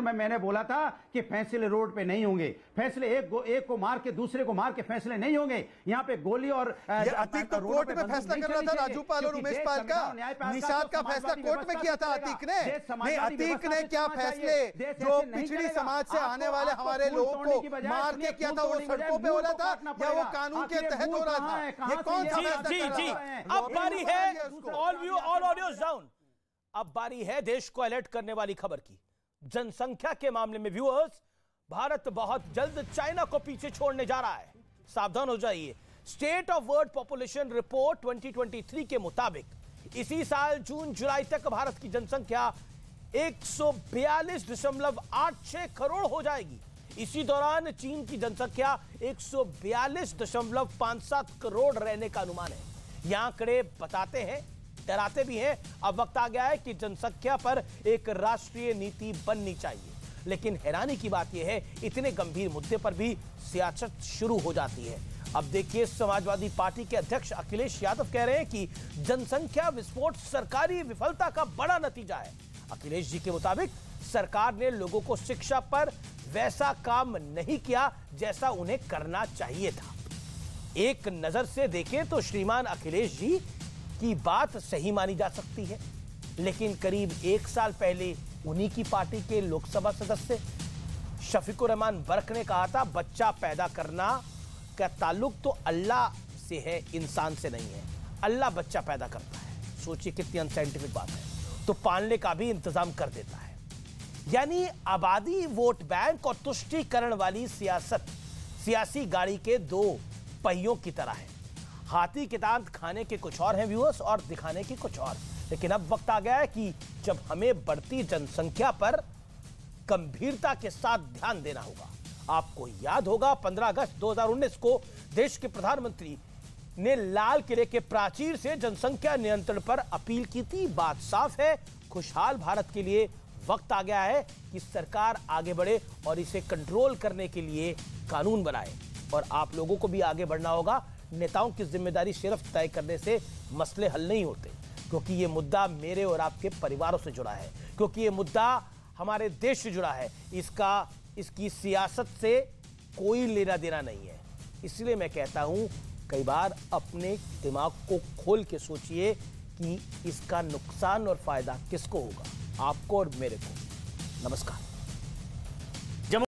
में मैंने बोला था कि फैसले रोड पे नहीं होंगे, फैसले एक को मार के दूसरे को मार के फैसले नहीं होंगे। यहाँ पे गोली और अतीक तो कोर्ट में फैसला कर रहा था, राजू पाल और उमेश पाल का। निषाद का फैसला कोर्ट में किया था अतीक ने। नहीं, अतीक ने क्या फैसले जो पिछड़ी समाज से आने वाले हमारे लोगों को मार के किया था, वो सड़कों पे हो रहा था या वो कानून के तहत हो रहा था? ये कौन सा फैसला? अब बारी है ऑल ऑडियोज डाउन। अब बारी है देश को अलर्ट करने वाली खबर की। जनसंख्या के मामले में व्यूअर्स, भारत बहुत जल्द चाइना को पीछे छोड़ने जा रहा है, सावधान हो जाइए। State of world population report 2023 के मुताबिक इसी साल जून जुलाई तक भारत की जनसंख्या 142.86 करोड़ हो जाएगी। इसी दौरान चीन की जनसंख्या 142.57 करोड़ रहने का अनुमान है। ये आंकड़े बताते हैं, डराते भी हैं। अब वक्त आ गया है कि जनसंख्या पर एक राष्ट्रीय नीति बननी चाहिए। लेकिन हैरानी की बात यह है, इतने गंभीर मुद्दे पर भी सियासत शुरू हो जाती है। अब देखिए, समाजवादी पार्टी के अध्यक्ष अखिलेश यादव कह रहे हैं कि जनसंख्या विस्फोट सरकारी विफलता का बड़ा नतीजा है। अखिलेश जी के मुताबिक सरकार ने लोगों को शिक्षा पर वैसा काम नहीं किया जैसा उन्हें करना चाहिए था। एक नजर से देखें तो श्रीमान अखिलेश जी की बात सही मानी जा सकती है, लेकिन करीब 1 साल पहले उन्हीं की पार्टी के लोकसभा सदस्य शफीकुर रहमान बर्क ने कहा था, बच्चा पैदा करना का ताल्लुक तो अल्लाह से है, इंसान से नहीं है। अल्लाह बच्चा पैदा करता है। सोचिए कितनी अनसाइंटिफिक बात है। तो पालने का भी इंतजाम कर देता है। यानी आबादी, वोट बैंक और तुष्टीकरण वाली सियासत सियासी गाड़ी के दो पहियों की तरह है। हाथी के दांत खाने के कुछ और हैं व्यूअर्स और दिखाने के कुछ और। लेकिन अब वक्त आ गया है कि जब हमें बढ़ती जनसंख्या पर गंभीरता के साथ ध्यान देना होगा। आपको याद होगा 15 अगस्त 2019 को देश के प्रधानमंत्री ने लाल किले के प्राचीर से जनसंख्या नियंत्रण पर अपील की थी। बात साफ है, खुशहाल भारत के लिए वक्त आ गया है कि सरकार आगे बढ़े और इसे कंट्रोल करने के लिए कानून बनाए। और आप लोगों को भी आगे बढ़ना होगा। नेताओं की जिम्मेदारी सिर्फ तय करने से मसले हल नहीं होते, क्योंकि ये मुद्दा मेरे और आपके परिवारों से जुड़ा है, क्योंकि ये मुद्दा हमारे देश से जुड़ा है। इसकी सियासत से कोई लेना देना नहीं है। इसलिए मैं कहता हूं, कई बार अपने दिमाग को खोल के सोचिए कि इसका नुकसान और फायदा किसको होगा, आपको और मेरे को। नमस्कार।